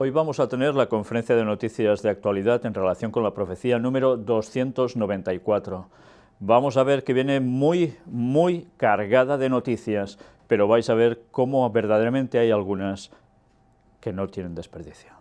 Hoy vamos a tener la conferencia de noticias de actualidad en relación con la profecía número 294. Vamos a ver que viene muy cargada de noticias, pero vais a ver cómo verdaderamente hay algunas que no tienen desperdicio.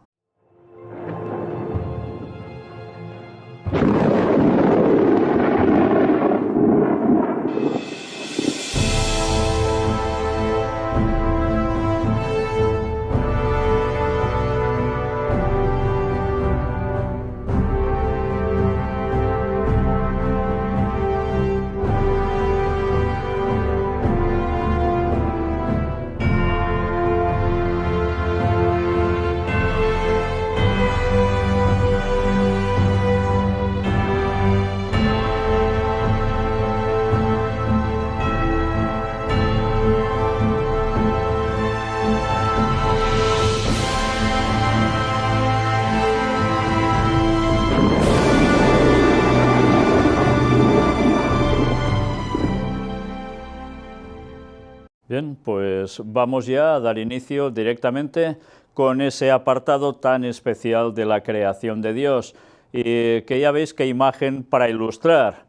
Bien, pues vamos ya a dar inicio directamente con ese apartado tan especial de la creación de Dios, y que ya veis qué imagen para ilustrar.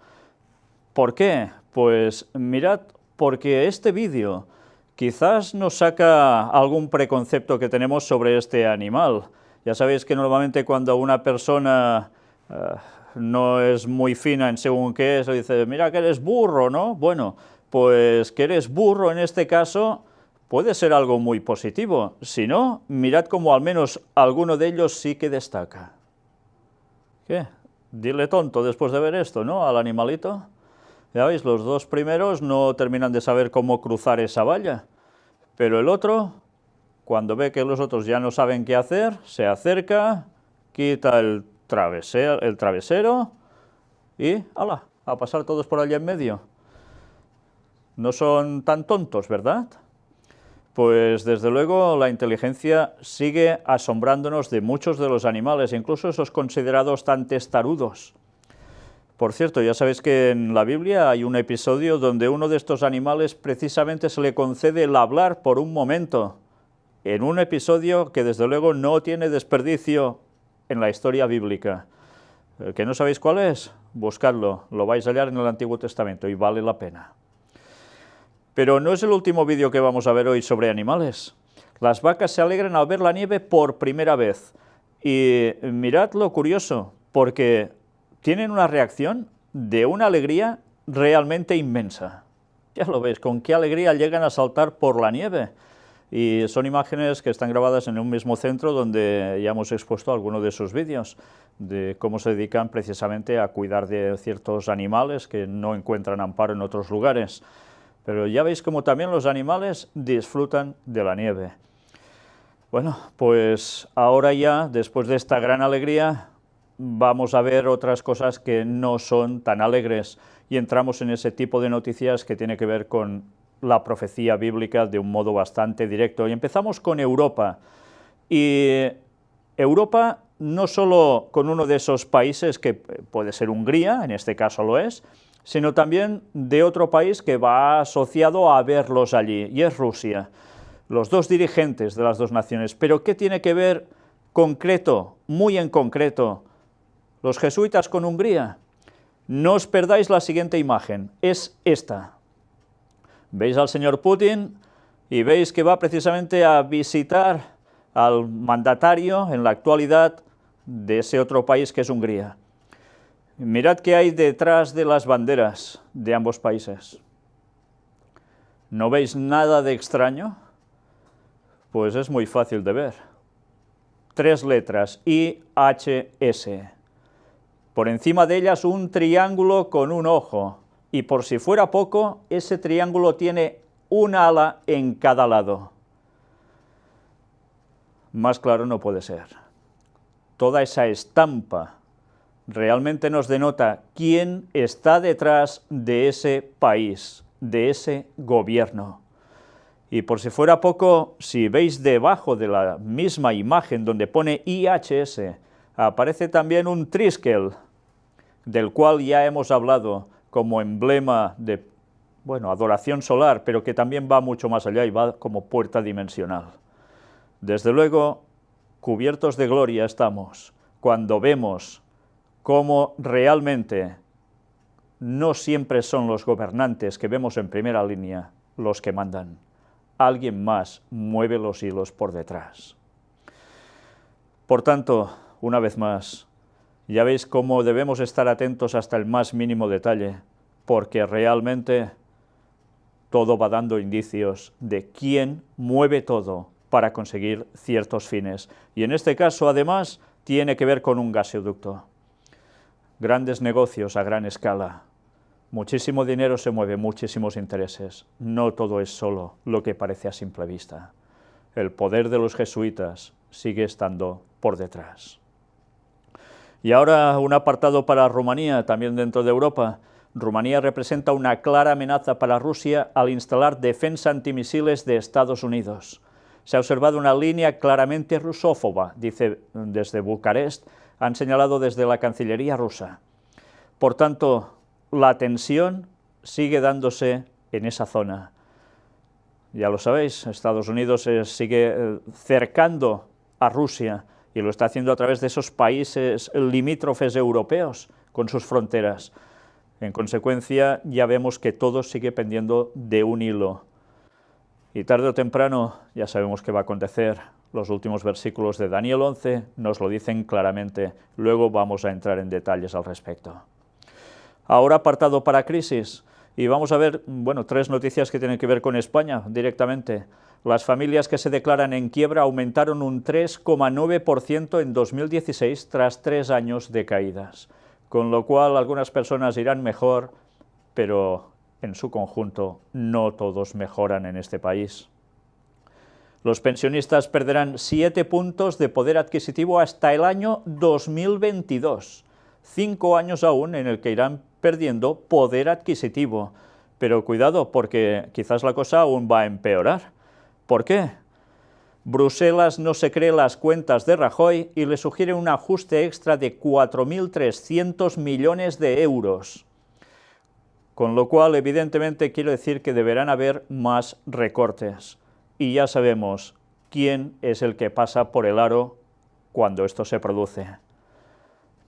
¿Por qué? Pues mirad, porque este vídeo quizás nos saca algún preconcepto que tenemos sobre este animal. Ya sabéis que normalmente cuando una persona no es muy fina en según qué es, dice, mira que eres burro, ¿no? Bueno, pues que eres burro en este caso puede ser algo muy positivo. Si no, mirad cómo al menos alguno de ellos sí que destaca. ¿Qué? Dile tonto después de ver esto, ¿no? Al animalito. Ya veis, los dos primeros no terminan de saber cómo cruzar esa valla, pero el otro, cuando ve que los otros ya no saben qué hacer, se acerca, quita el travesero y ¡hala!, a pasar todos por allá en medio. No son tan tontos, ¿verdad? Pues desde luego la inteligencia sigue asombrándonos de muchos de los animales, incluso esos considerados tan testarudos. Por cierto, ya sabéis que en la Biblia hay un episodio donde uno de estos animales precisamente se le concede el hablar por un momento, en un episodio que desde luego no tiene desperdicio en la historia bíblica. ¿Que no sabéis cuál es? Buscadlo, lo vais a hallar en el Antiguo Testamento y vale la pena. Pero no es el último vídeo que vamos a ver hoy sobre animales. Las vacas se alegran al ver la nieve por primera vez. Y mirad lo curioso, porque tienen una reacción de una alegría realmente inmensa. Ya lo veis, con qué alegría llegan a saltar por la nieve. Y son imágenes que están grabadas en un mismo centro donde ya hemos expuesto algunos de esos vídeos, de cómo se dedican precisamente a cuidar de ciertos animales que no encuentran amparo en otros lugares. Pero ya veis como también los animales disfrutan de la nieve. Bueno, pues ahora ya, después de esta gran alegría, vamos a ver otras cosas que no son tan alegres y entramos en ese tipo de noticias que tiene que ver con la profecía bíblica de un modo bastante directo. Y empezamos con Europa. Y Europa no solo con uno de esos países que puede ser Hungría, en este caso lo es, sino también de otro país que va asociado a verlos allí, y es Rusia. Los dos dirigentes de las dos naciones. Pero ¿qué tiene que ver concreto, muy en concreto, los jesuitas con Hungría? No os perdáis la siguiente imagen, es esta. Veis al señor Putin y veis que va precisamente a visitar al mandatario en la actualidad de ese otro país que es Hungría. Mirad qué hay detrás de las banderas de ambos países. ¿No veis nada de extraño? Pues es muy fácil de ver. 3 letras, IHS. Por encima de ellas un triángulo con un ojo, y por si fuera poco, ese triángulo tiene un ala en cada lado. Más claro no puede ser. Toda esa estampa realmente nos denota quién está detrás de ese país, de ese gobierno. Y por si fuera poco, si veis debajo de la misma imagen donde pone IHS, aparece también un triskel, del cual ya hemos hablado como emblema de, bueno, adoración solar, pero que también va mucho más allá y va como puerta dimensional. Desde luego, cubiertos de gloria estamos cuando vemos cómo realmente no siempre son los gobernantes que vemos en primera línea los que mandan. Alguien más mueve los hilos por detrás. Por tanto, una vez más, ya veis cómo debemos estar atentos hasta el más mínimo detalle, porque realmente todo va dando indicios de quién mueve todo para conseguir ciertos fines. Y en este caso, además, tiene que ver con un gasoducto. Grandes negocios a gran escala. Muchísimo dinero se mueve, muchísimos intereses. No todo es solo lo que parece a simple vista. El poder de los jesuitas sigue estando por detrás. Y ahora un apartado para Rumanía, también dentro de Europa. Rumanía representa una clara amenaza para Rusia al instalar defensa antimisiles de Estados Unidos. Se ha observado una línea claramente rusófoba, dice desde Bucarest, han señalado desde la Cancillería rusa. Por tanto, la tensión sigue dándose en esa zona. Ya lo sabéis, Estados Unidos sigue cercando a Rusia y lo está haciendo a través de esos países limítrofes europeos con sus fronteras. En consecuencia, ya vemos que todo sigue pendiendo de un hilo. Y tarde o temprano ya sabemos qué va a acontecer. Los últimos versículos de Daniel 11 nos lo dicen claramente. Luego vamos a entrar en detalles al respecto. Ahora apartado para crisis. Y vamos a ver, bueno, 3 noticias que tienen que ver con España directamente. Las familias que se declaran en quiebra aumentaron un 3,9% en 2016 tras 3 años de caídas. Con lo cual algunas personas irán mejor, pero en su conjunto no todos mejoran en este país. Los pensionistas perderán 7 puntos de poder adquisitivo hasta el año 2022. 5 años aún en el que irán perdiendo poder adquisitivo. Pero cuidado, porque quizás la cosa aún va a empeorar. ¿Por qué? Bruselas no se cree las cuentas de Rajoy y le sugiere un ajuste extra de 4.300 millones de euros. Con lo cual, evidentemente, quiero decir que deberán haber más recortes. Y ya sabemos quién es el que pasa por el aro cuando esto se produce.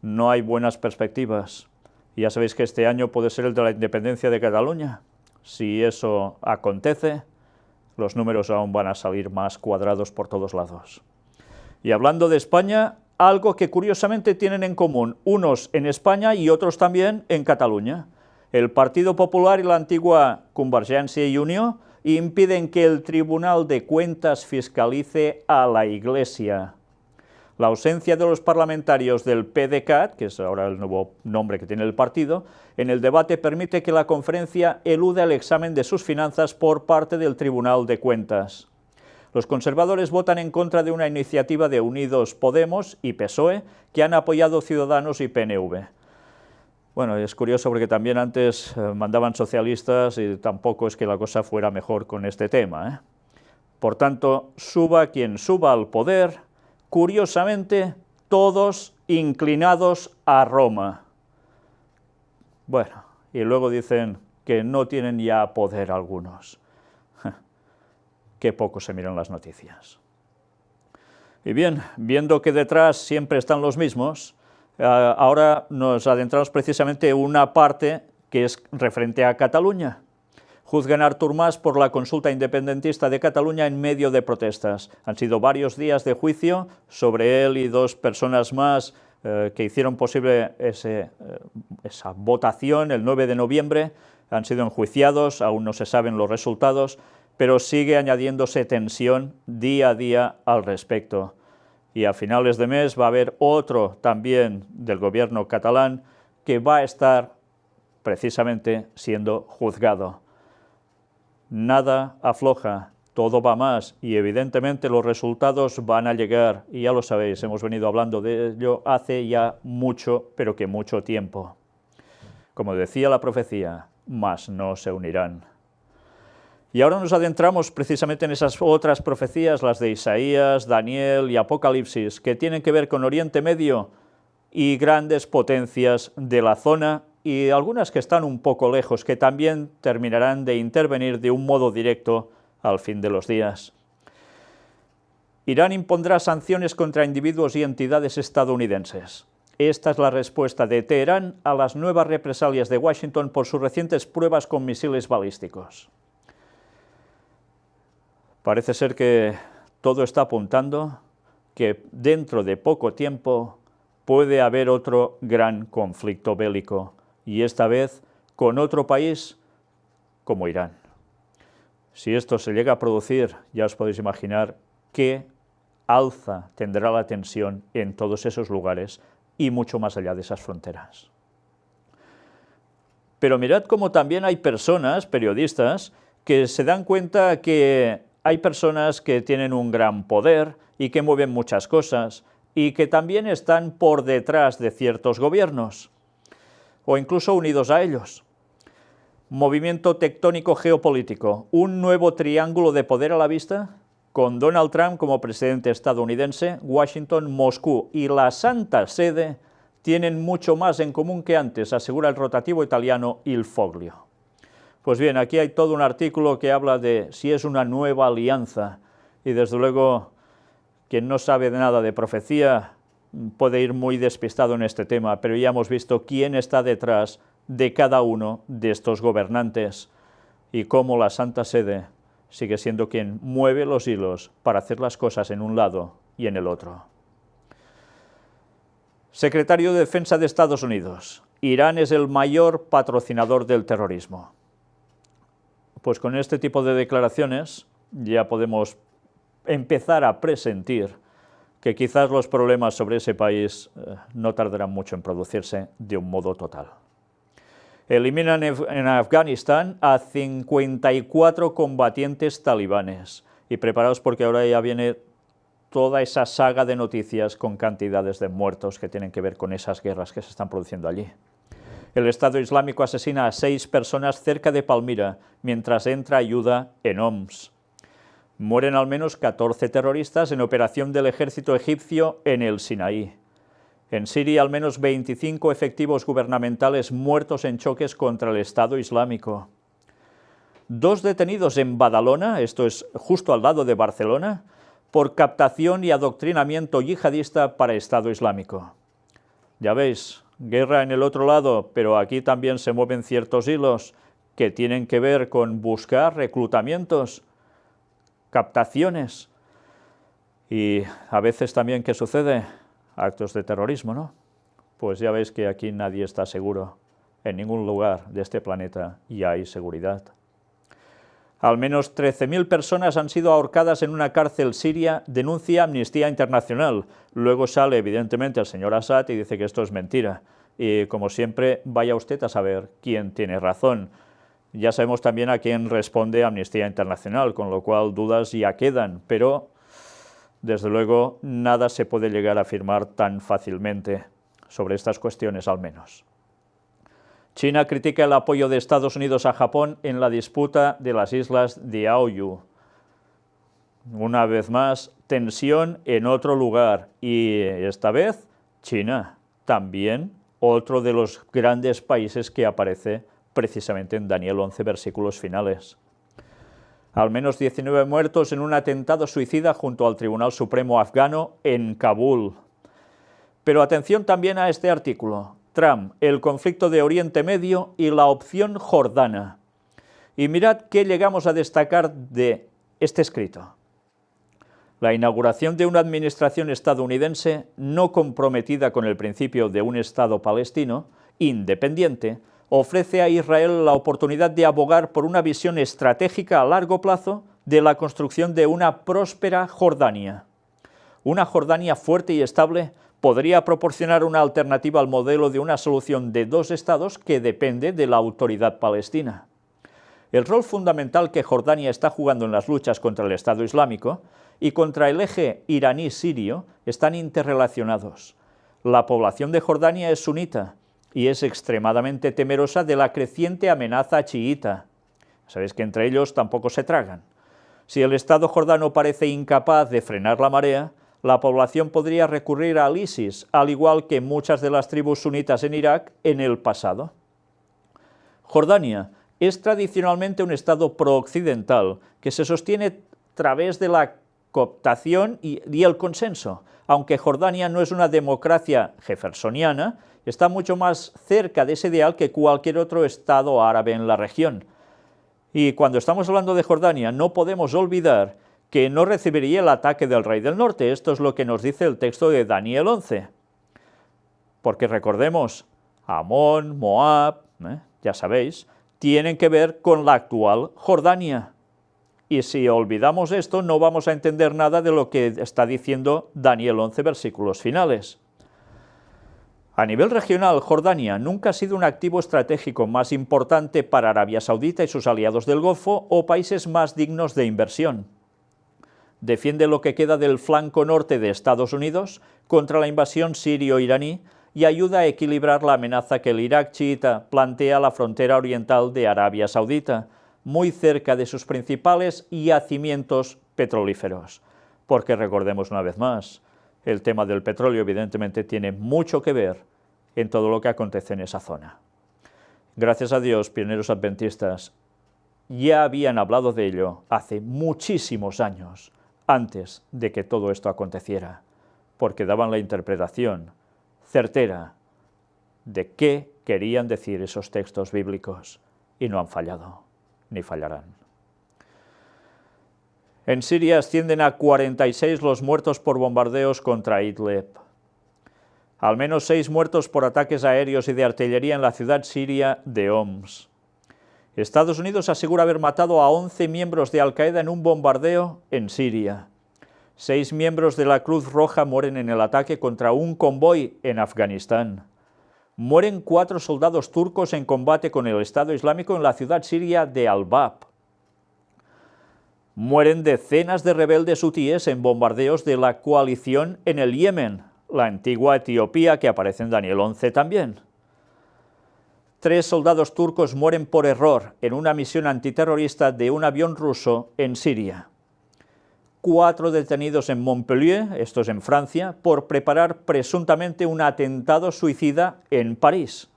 No hay buenas perspectivas. Ya sabéis que este año puede ser el de la independencia de Cataluña. Si eso acontece, los números aún van a salir más cuadrados por todos lados. Y hablando de España, algo que curiosamente tienen en común, unos en España y otros también en Cataluña. El Partido Popular y la antigua Convergència i Unió impiden que el Tribunal de Cuentas fiscalice a la Iglesia. La ausencia de los parlamentarios del PDeCAT, que es ahora el nuevo nombre que tiene el partido, en el debate permite que la conferencia elude el examen de sus finanzas por parte del Tribunal de Cuentas. Los conservadores votan en contra de una iniciativa de Unidos Podemos y PSOE que han apoyado Ciudadanos y PNV. Bueno, es curioso porque también antes mandaban socialistas y tampoco es que la cosa fuera mejor con este tema, Por tanto, suba quien suba al poder, curiosamente, todos inclinados a Roma. Bueno, y luego dicen que no tienen ya poder algunos. Qué poco se miran las noticias. Y bien, viendo que detrás siempre están los mismos, ahora nos adentramos precisamente en una parte que es referente a Cataluña. Juzgan a Artur Mas por la consulta independentista de Cataluña en medio de protestas. Han sido varios días de juicio sobre él y 2 personas más que hicieron posible esa votación el 9 de noviembre. Han sido enjuiciados, aún no se saben los resultados, pero sigue añadiéndose tensión día a día al respecto. Y a finales de mes va a haber otro también del gobierno catalán que va a estar precisamente siendo juzgado. Nada afloja, todo va más y evidentemente los resultados van a llegar y ya lo sabéis, hemos venido hablando de ello hace ya mucho, pero que mucho tiempo. Como decía la profecía, mas no se unirán. Y ahora nos adentramos precisamente en esas otras profecías, las de Isaías, Daniel y Apocalipsis, que tienen que ver con Oriente Medio y grandes potencias de la zona y algunas que están un poco lejos, que también terminarán de intervenir de un modo directo al fin de los días. Irán impondrá sanciones contra individuos y entidades estadounidenses. Esta es la respuesta de Teherán a las nuevas represalias de Washington por sus recientes pruebas con misiles balísticos. Parece ser que todo está apuntando que dentro de poco tiempo puede haber otro gran conflicto bélico, y esta vez con otro país como Irán. Si esto se llega a producir, ya os podéis imaginar qué alza tendrá la tensión en todos esos lugares y mucho más allá de esas fronteras. Pero mirad cómo también hay personas, periodistas, que se dan cuenta que hay personas que tienen un gran poder y que mueven muchas cosas y que también están por detrás de ciertos gobiernos o incluso unidos a ellos. Movimiento tectónico geopolítico, un nuevo triángulo de poder a la vista, con Donald Trump como presidente estadounidense, Washington, Moscú y la Santa Sede tienen mucho más en común que antes, asegura el rotativo italiano Il Foglio. Pues bien, aquí hay todo un artículo que habla de si es una nueva alianza, y desde luego quien no sabe nada de profecía puede ir muy despistado en este tema, pero ya hemos visto quién está detrás de cada uno de estos gobernantes y cómo la Santa Sede sigue siendo quien mueve los hilos para hacer las cosas en un lado y en el otro. Secretario de Defensa de Estados Unidos. Irán es el mayor patrocinador del terrorismo. Pues con este tipo de declaraciones ya podemos empezar a presentir que quizás los problemas sobre ese país no tardarán mucho en producirse de un modo total. Eliminan en Afganistán a 54 combatientes talibanes. Y preparaos porque ahora ya viene toda esa saga de noticias con cantidades de muertos que tienen que ver con esas guerras que se están produciendo allí. El Estado Islámico asesina a 6 personas cerca de Palmira, mientras entra ayuda en Homs. Mueren al menos 14 terroristas en operación del ejército egipcio en el Sinaí. En Siria, al menos 25 efectivos gubernamentales muertos en choques contra el Estado Islámico. 2 detenidos en Badalona, esto es justo al lado de Barcelona, por captación y adoctrinamiento yihadista para Estado Islámico. Ya veis, guerra en el otro lado, pero aquí también se mueven ciertos hilos que tienen que ver con buscar reclutamientos, captaciones y a veces también, ¿qué sucede? Actos de terrorismo, ¿no? Pues ya veis que aquí nadie está seguro. En ningún lugar de este planeta ya hay seguridad. Al menos 13.000 personas han sido ahorcadas en una cárcel siria, denuncia Amnistía Internacional. Luego sale, evidentemente, el señor Assad y dice que esto es mentira. Y, como siempre, vaya usted a saber quién tiene razón. Ya sabemos también a quién responde Amnistía Internacional, con lo cual dudas ya quedan, pero desde luego nada se puede llegar a afirmar tan fácilmente sobre estas cuestiones al menos. China critica el apoyo de Estados Unidos a Japón en la disputa de las islas Diaoyu. Una vez más, tensión en otro lugar y esta vez China, también otro de los grandes países que aparece precisamente en Daniel 11, versículos finales. Al menos 19 muertos en un atentado suicida junto al Tribunal Supremo afgano en Kabul. Pero atención también a este artículo. Trump, el conflicto de Oriente Medio y la opción jordana. Y mirad qué llegamos a destacar de este escrito. La inauguración de una administración estadounidense no comprometida con el principio de un Estado palestino, independiente, ofrece a Israel la oportunidad de abogar por una visión estratégica a largo plazo de la construcción de una próspera Jordania. Una Jordania fuerte y estable podría proporcionar una alternativa al modelo de una solución de 2 estados que depende de la autoridad palestina. El rol fundamental que Jordania está jugando en las luchas contra el Estado Islámico y contra el eje iraní-sirio están interrelacionados. La población de Jordania es sunita y es extremadamente temerosa de la creciente amenaza chiita. Sabéis que entre ellos tampoco se tragan. Si el Estado jordano parece incapaz de frenar la marea, la población podría recurrir al ISIS, al igual que muchas de las tribus sunitas en Irak en el pasado. Jordania es tradicionalmente un Estado prooccidental que se sostiene a través de la cooptación y el consenso. Aunque Jordania no es una democracia jeffersoniana, está mucho más cerca de ese ideal que cualquier otro estado árabe en la región. Y cuando estamos hablando de Jordania, no podemos olvidar que no recibiría el ataque del rey del norte. Esto es lo que nos dice el texto de Daniel 11. Porque recordemos, Amón, Moab, ya sabéis, tienen que ver con la actual Jordania. Y si olvidamos esto, no vamos a entender nada de lo que está diciendo Daniel 11, versículos finales. A nivel regional, Jordania nunca ha sido un activo estratégico más importante para Arabia Saudita y sus aliados del Golfo o países más dignos de inversión. Defiende lo que queda del flanco norte de Estados Unidos contra la invasión sirio-iraní y ayuda a equilibrar la amenaza que el Irak chiita plantea a la frontera oriental de Arabia Saudita, muy cerca de sus principales yacimientos petrolíferos. Porque recordemos una vez más, el tema del petróleo evidentemente tiene mucho que ver en todo lo que acontece en esa zona. Gracias a Dios, pioneros adventistas ya habían hablado de ello hace muchísimos años, antes de que todo esto aconteciera, porque daban la interpretación certera de qué querían decir esos textos bíblicos, y no han fallado, ni fallarán. En Siria ascienden a 46 los muertos por bombardeos contra Idlib. Al menos 6 muertos por ataques aéreos y de artillería en la ciudad siria de Homs. Estados Unidos asegura haber matado a 11 miembros de Al-Qaeda en un bombardeo en Siria. 6 miembros de la Cruz Roja mueren en el ataque contra un convoy en Afganistán. Mueren 4 soldados turcos en combate con el Estado Islámico en la ciudad siria de Al-Bab. Mueren decenas de rebeldes hutíes en bombardeos de la coalición en el Yemen, la antigua Etiopía que aparece en Daniel 11 también. 3 soldados turcos mueren por error en una misión antiterrorista de un avión ruso en Siria. 4 detenidos en Montpellier, esto es en Francia, por preparar presuntamente un atentado suicida en París.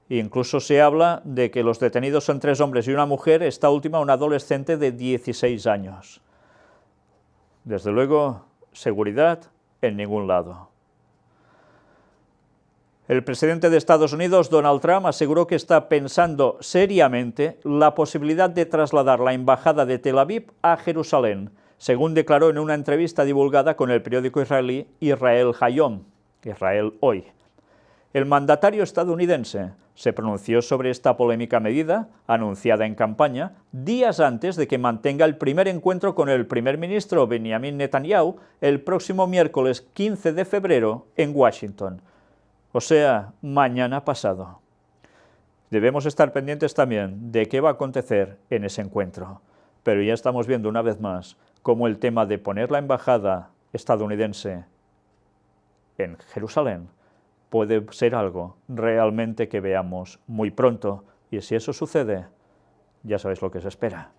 Incluso se habla de que los detenidos son 3 hombres y una mujer, esta última una adolescente de 16 años. Desde luego, seguridad en ningún lado. El presidente de Estados Unidos, Donald Trump, aseguró que está pensando seriamente la posibilidad de trasladar la embajada de Tel Aviv a Jerusalén, según declaró en una entrevista divulgada con el periódico israelí Israel Hayom, Israel Hoy. El mandatario estadounidense se pronunció sobre esta polémica medida, anunciada en campaña, días antes de que mantenga el primer encuentro con el primer ministro Benjamin Netanyahu el próximo miércoles 15 de febrero en Washington, o sea, mañana pasado. Debemos estar pendientes también de qué va a acontecer en ese encuentro, pero ya estamos viendo una vez más cómo el tema de poner la embajada estadounidense en Jerusalén puede ser algo realmente que veamos muy pronto, y si eso sucede, ya sabéis lo que se espera.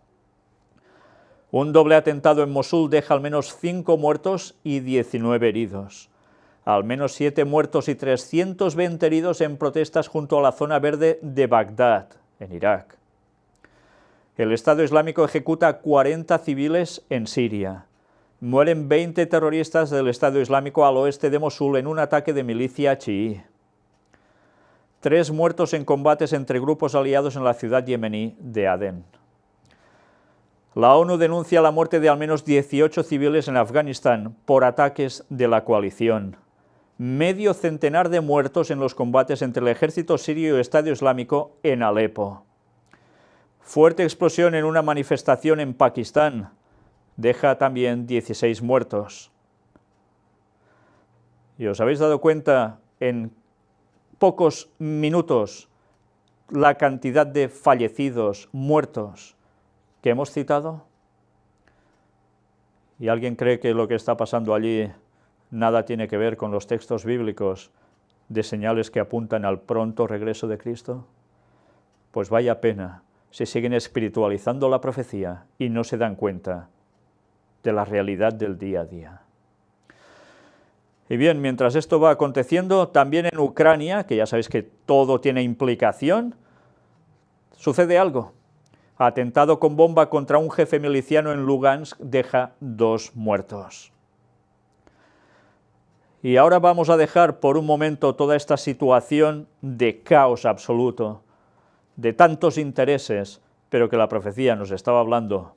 Un doble atentado en Mosul deja al menos 5 muertos y 19 heridos. Al menos 7 muertos y 320 heridos en protestas junto a la zona verde de Bagdad, en Irak. El Estado Islámico ejecuta a 40 civiles en Siria. Mueren 20 terroristas del Estado Islámico al oeste de Mosul en un ataque de milicia chií. 3 muertos en combates entre grupos aliados en la ciudad yemení de Adén. La ONU denuncia la muerte de al menos 18 civiles en Afganistán por ataques de la coalición. Medio centenar de muertos en los combates entre el ejército sirio y el Estado Islámico en Alepo. Fuerte explosión en una manifestación en Pakistán. Deja también 16 muertos. ¿Y os habéis dado cuenta en pocos minutos la cantidad de fallecidos, muertos que hemos citado? ¿Y alguien cree que lo que está pasando allí nada tiene que ver con los textos bíblicos de señales que apuntan al pronto regreso de Cristo? Pues vaya pena si siguen espiritualizando la profecía y no se dan cuenta de la realidad del día a día. Y bien, mientras esto va aconteciendo, también en Ucrania, que ya sabéis que todo tiene implicación, sucede algo. Atentado con bomba contra un jefe miliciano en Lugansk deja 2 muertos. Y ahora vamos a dejar por un momento toda esta situación de caos absoluto, de tantos intereses, pero que la profecía nos estaba hablando,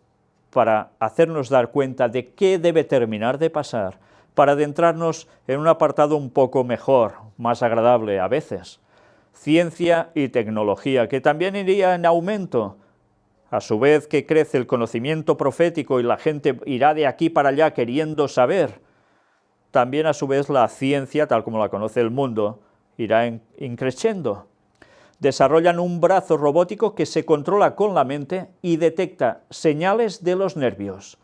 para hacernos dar cuenta de qué debe terminar de pasar, para adentrarnos en un apartado un poco mejor, más agradable a veces. Ciencia y tecnología, que también iría en aumento. A su vez que crece el conocimiento profético y la gente irá de aquí para allá queriendo saber, también a su vez la ciencia, tal como la conoce el mundo, irá increciendo. Desarrollan un brazo robótico que se controla con la mente y detecta señales de los nervios.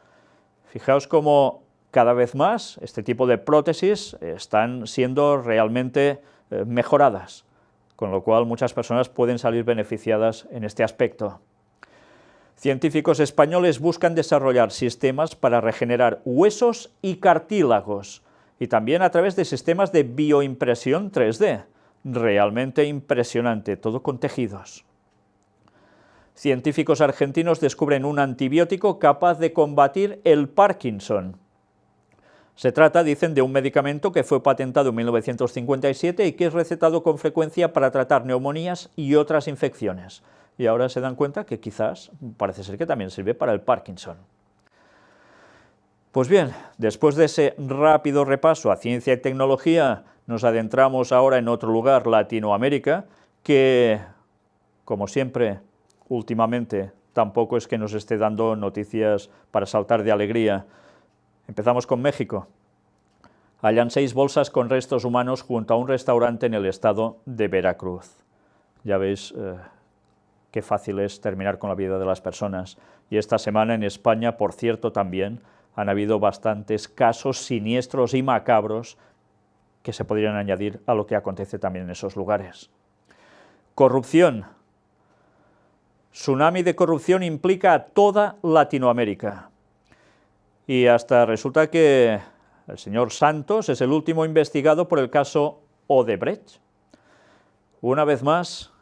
Fijaos cómo cada vez más este tipo de prótesis están siendo realmente mejoradas, con lo cual muchas personas pueden salir beneficiadas en este aspecto. Científicos españoles buscan desarrollar sistemas para regenerar huesos y cartílagos, y también a través de sistemas de bioimpresión 3D. Realmente impresionante, todo con tejidos. Científicos argentinos descubren un antibiótico capaz de combatir el Parkinson. Se trata, dicen, de un medicamento que fue patentado en 1957 y que es recetado con frecuencia para tratar neumonías y otras infecciones. Y ahora se dan cuenta que quizás parece ser que también sirve para el Parkinson. Pues bien, después de ese rápido repaso a ciencia y tecnología, nos adentramos ahora en otro lugar, Latinoamérica, que, como siempre, últimamente, tampoco es que nos esté dando noticias para saltar de alegría. Empezamos con México. Hallan 6 bolsas con restos humanos junto a un restaurante en el estado de Veracruz. Ya veis qué fácil es terminar con la vida de las personas. Y esta semana en España, por cierto, también han habido bastantes casos siniestros y macabros que se podrían añadir a lo que acontece también en esos lugares. Corrupción. Tsunami de corrupción implica a toda Latinoamérica. Y hasta resulta que el señor Santos es el último investigado por el caso Odebrecht. Una vez más,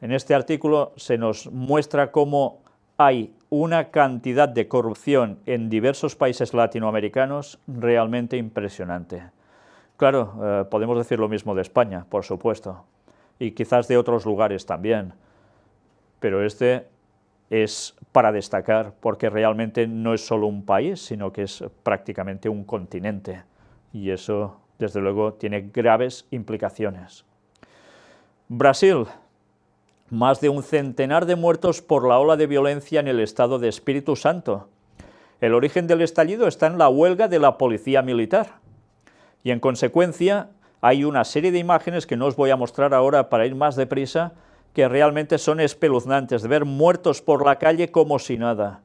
en este artículo se nos muestra cómo hay una cantidad de corrupción en diversos países latinoamericanos realmente impresionante. Claro, podemos decir lo mismo de España, por supuesto, y quizás de otros lugares también, pero este es para destacar porque realmente no es solo un país, sino que es prácticamente un continente, y eso, desde luego, tiene graves implicaciones. Brasil. Más de un centenar de muertos por la ola de violencia en el estado de Espíritu Santo. El origen del estallido está en la huelga de la policía militar. Y en consecuencia hay una serie de imágenes que no os voy a mostrar ahora para ir más deprisa, que realmente son espeluznantes, de ver muertos por la calle como si nada.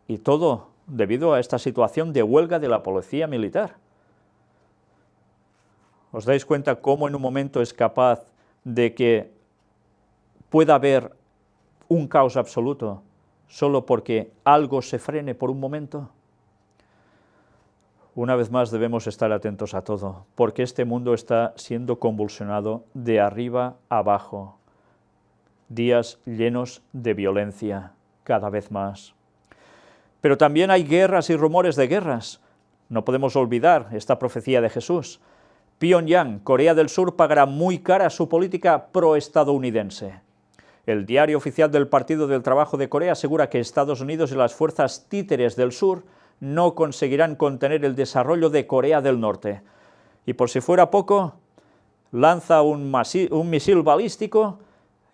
Y todo debido a esta situación de huelga de la policía militar. ¿Os dais cuenta cómo en un momento es capaz de que pueda haber un caos absoluto solo porque algo se frene por un momento? Una vez más debemos estar atentos a todo, porque este mundo está siendo convulsionado de arriba a abajo. Días llenos de violencia, cada vez más. Pero también hay guerras y rumores de guerras. No podemos olvidar esta profecía de Jesús. Pyongyang, Corea del Sur, pagará muy cara su política proestadounidense. El diario oficial del Partido del Trabajo de Corea asegura que Estados Unidos y las fuerzas títeres del sur no conseguirán contener el desarrollo de Corea del Norte. Y por si fuera poco, lanza un misil balístico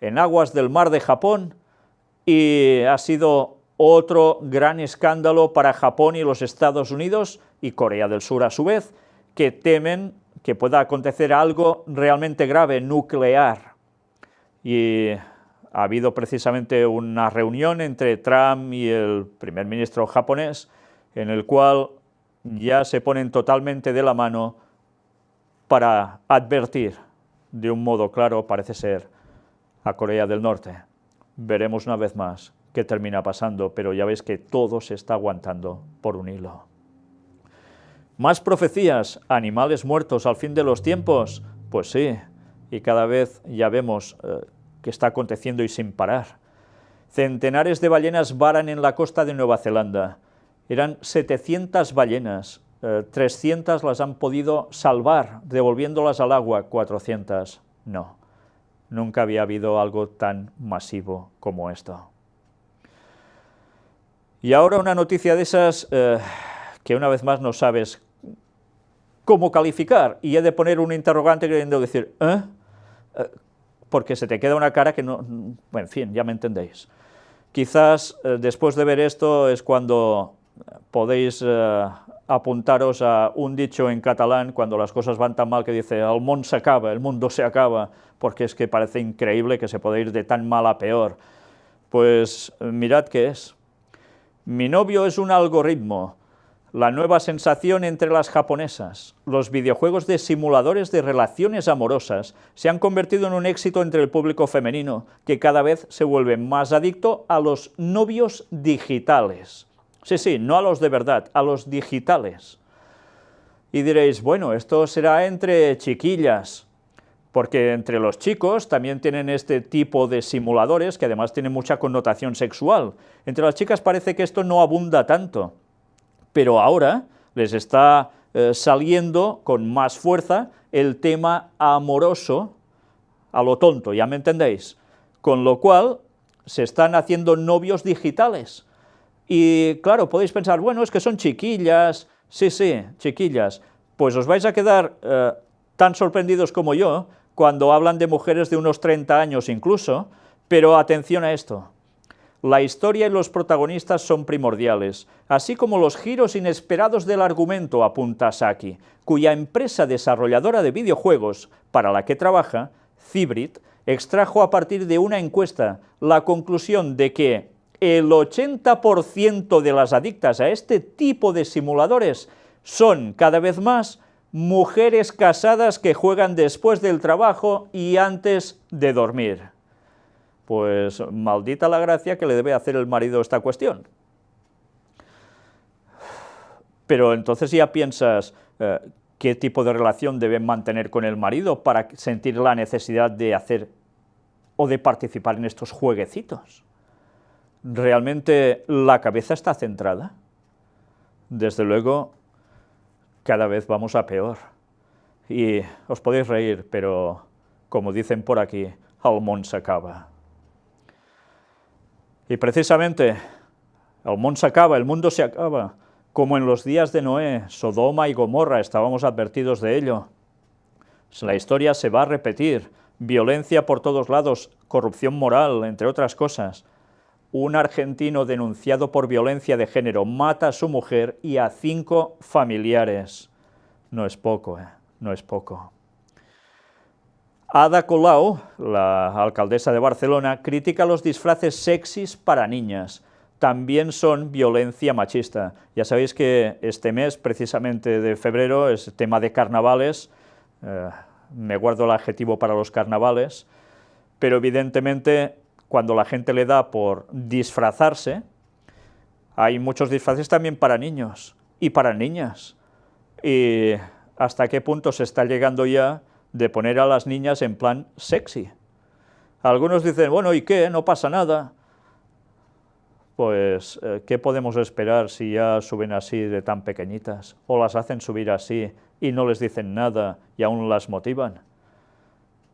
en aguas del mar de Japón y ha sido otro gran escándalo para Japón y los Estados Unidos y Corea del Sur a su vez, que temen que pueda acontecer algo realmente grave, nuclear. Y ha habido precisamente una reunión entre Trump y el primer ministro japonés, en el cual ya se ponen totalmente de la mano para advertir de un modo claro, parece ser, a Corea del Norte. Veremos una vez más qué termina pasando, pero ya veis que todo se está aguantando por un hilo. ¿Más profecías? ¿Animales muertos al fin de los tiempos? Pues sí, y cada vez ya vemos que está aconteciendo y sin parar. Centenares de ballenas varan en la costa de Nueva Zelanda. Eran 700 ballenas, 300 las han podido salvar, devolviéndolas al agua, 400 no. Nunca había habido algo tan masivo como esto. Y ahora una noticia de esas que una vez más no sabes cómo calificar, y he de poner un interrogante queriendo decir, porque se te queda una cara que no... En fin, ya me entendéis. Quizás después de ver esto es cuando podéis apuntaros a un dicho en catalán cuando las cosas van tan mal que dice el món s'acaba, el mundo se acaba, porque es que parece increíble que se pueda ir de tan mal a peor. Pues mirad qué es. Mi novio es un algoritmo, la nueva sensación entre las japonesas. Los videojuegos de simuladores de relaciones amorosas se han convertido en un éxito entre el público femenino, que cada vez se vuelve más adicto a los novios digitales. Sí, no a los de verdad, a los digitales. Y diréis, bueno, esto será entre chiquillas, porque entre los chicos también tienen este tipo de simuladores que además tienen mucha connotación sexual. Entre las chicas parece que esto no abunda tanto, pero ahora les está saliendo con más fuerza el tema amoroso a lo tonto, ¿ya me entendéis? Con lo cual se están haciendo novios digitales. Y claro, podéis pensar, bueno, es que son chiquillas, sí, chiquillas, pues os vais a quedar tan sorprendidos como yo cuando hablan de mujeres de unos 30 años incluso, pero atención a esto. La historia y los protagonistas son primordiales, así como los giros inesperados del argumento, apunta Saki, cuya empresa desarrolladora de videojuegos, para la que trabaja, Cybrid, extrajo a partir de una encuesta la conclusión de que el 80% de las adictas a este tipo de simuladores son, cada vez más, mujeres casadas que juegan después del trabajo y antes de dormir. Pues maldita la gracia que le debe hacer el marido esta cuestión. Pero entonces ya piensas qué tipo de relación deben mantener con el marido para sentir la necesidad de hacer o de participar en estos jueguecitos. ¿Realmente la cabeza está centrada? Desde luego, cada vez vamos a peor. Y os podéis reír, pero, como dicen por aquí, el món s'acaba. Y precisamente, el món s'acaba, el mundo se acaba, como en los días de Noé, Sodoma y Gomorra, estábamos advertidos de ello. La historia se va a repetir, violencia por todos lados, corrupción moral, entre otras cosas. Un argentino denunciado por violencia de género mata a su mujer y a 5 familiares. No es poco, no es poco. Ada Colau, la alcaldesa de Barcelona, critica los disfraces sexys para niñas. También son violencia machista. Ya sabéis que este mes, precisamente de febrero, es tema de carnavales. Me guardo el adjetivo para los carnavales, pero evidentemente cuando la gente le da por disfrazarse, hay muchos disfraces también para niños y para niñas. Y hasta qué punto se está llegando ya de poner a las niñas en plan sexy. Algunos dicen, bueno, ¿y qué? No pasa nada. Pues, ¿qué podemos esperar si ya suben así de tan pequeñitas? O las hacen subir así y no les dicen nada y aún las motivan.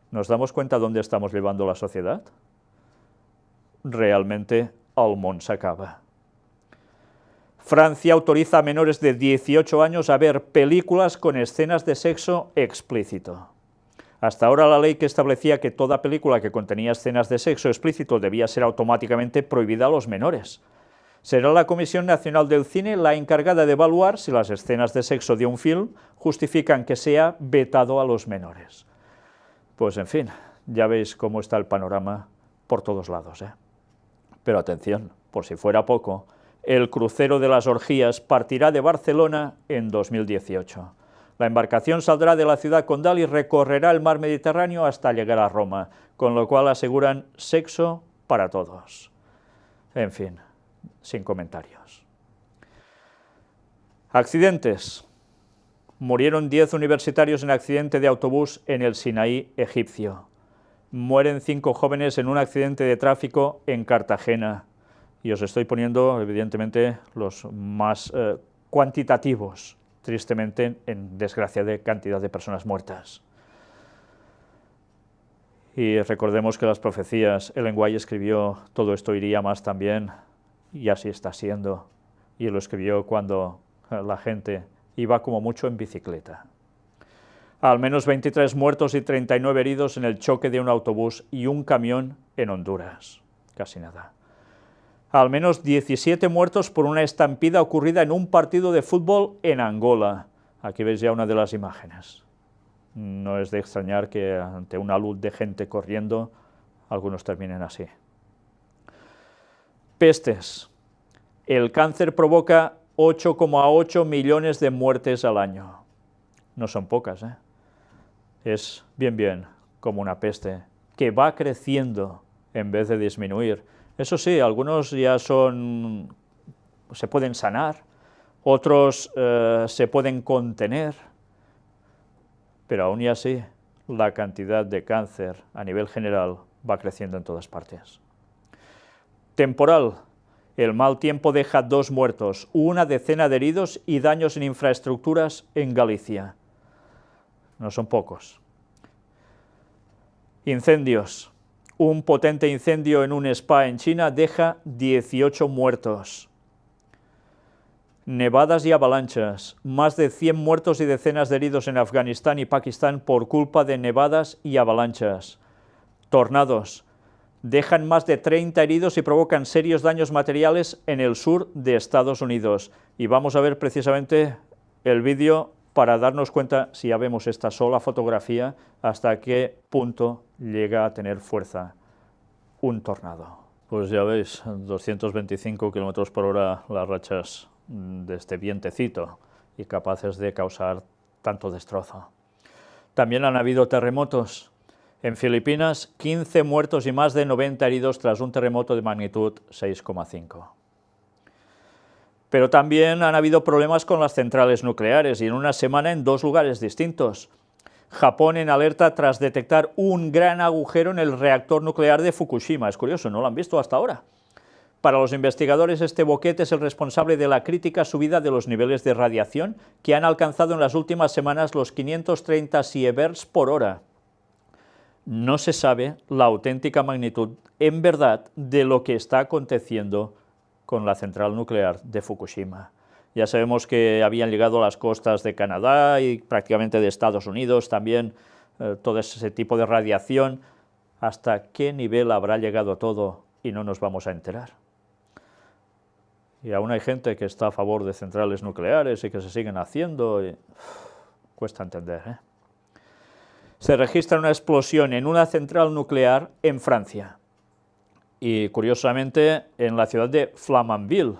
¿Nos damos cuenta dónde estamos llevando la sociedad? Realmente el món s'acaba. Francia autoriza a menores de 18 años a ver películas con escenas de sexo explícito. Hasta ahora la ley que establecía que toda película que contenía escenas de sexo explícito debía ser automáticamente prohibida a los menores. Será la Comisión Nacional del Cine la encargada de evaluar si las escenas de sexo de un film justifican que sea vetado a los menores. Pues en fin, ya veis cómo está el panorama por todos lados, Pero atención, por si fuera poco, el crucero de las orgías partirá de Barcelona en 2018. La embarcación saldrá de la ciudad condal y recorrerá el mar Mediterráneo hasta llegar a Roma, con lo cual aseguran sexo para todos. En fin, sin comentarios. Accidentes. Murieron 10 universitarios en accidente de autobús en el Sinaí egipcio. Mueren 5 jóvenes en un accidente de tráfico en Cartagena. Y os estoy poniendo, evidentemente, los más cuantitativos, tristemente, en desgracia de cantidad de personas muertas. Y recordemos que las profecías, Ellen White escribió, todo esto iría más también, y así está siendo. Y lo escribió cuando la gente iba como mucho en bicicleta. Al menos 23 muertos y 39 heridos en el choque de un autobús y un camión en Honduras. Casi nada. Al menos 17 muertos por una estampida ocurrida en un partido de fútbol en Angola. Aquí veis ya una de las imágenes. No es de extrañar que ante una luz de gente corriendo, algunos terminen así. Pestes. El cáncer provoca 8,8 millones de muertes al año. No son pocas, ¿eh? Es bien como una peste, que va creciendo en vez de disminuir. Eso sí, algunos ya se pueden sanar, otros se pueden contener, pero aún y así la cantidad de cáncer a nivel general va creciendo en todas partes. Temporal. El mal tiempo deja 2 muertos, una decena de heridos y daños en infraestructuras en Galicia. No son pocos. Incendios. Un potente incendio en un spa en China deja 18 muertos. Nevadas y avalanchas. Más de 100 muertos y decenas de heridos en Afganistán y Pakistán por culpa de nevadas y avalanchas. Tornados. Dejan más de 30 heridos y provocan serios daños materiales en el sur de Estados Unidos. Y vamos a ver precisamente el vídeo para darnos cuenta, si ya vemos esta sola fotografía, hasta qué punto llega a tener fuerza un tornado. Pues ya veis, 225 km por hora las rachas de este vientecito y capaces de causar tanto destrozo. También han habido terremotos. En Filipinas, 15 muertos y más de 90 heridos tras un terremoto de magnitud 6,5. Pero también han habido problemas con las centrales nucleares y en una semana en 2 lugares distintos. Japón en alerta tras detectar un gran agujero en el reactor nuclear de Fukushima. Es curioso, no lo han visto hasta ahora. Para los investigadores, este boquete es el responsable de la crítica subida de los niveles de radiación que han alcanzado en las últimas semanas los 530 sieverts por hora. No se sabe la auténtica magnitud, en verdad, de lo que está aconteciendo con la central nuclear de Fukushima. Ya sabemos que habían llegado a las costas de Canadá y prácticamente de Estados Unidos también todo ese tipo de radiación. ¿Hasta qué nivel habrá llegado todo y no nos vamos a enterar? Y aún hay gente que está a favor de centrales nucleares y que se siguen haciendo. Cuesta entender, ¿eh? Se registra una explosión en una central nuclear en Francia. Y curiosamente en la ciudad de Flamanville,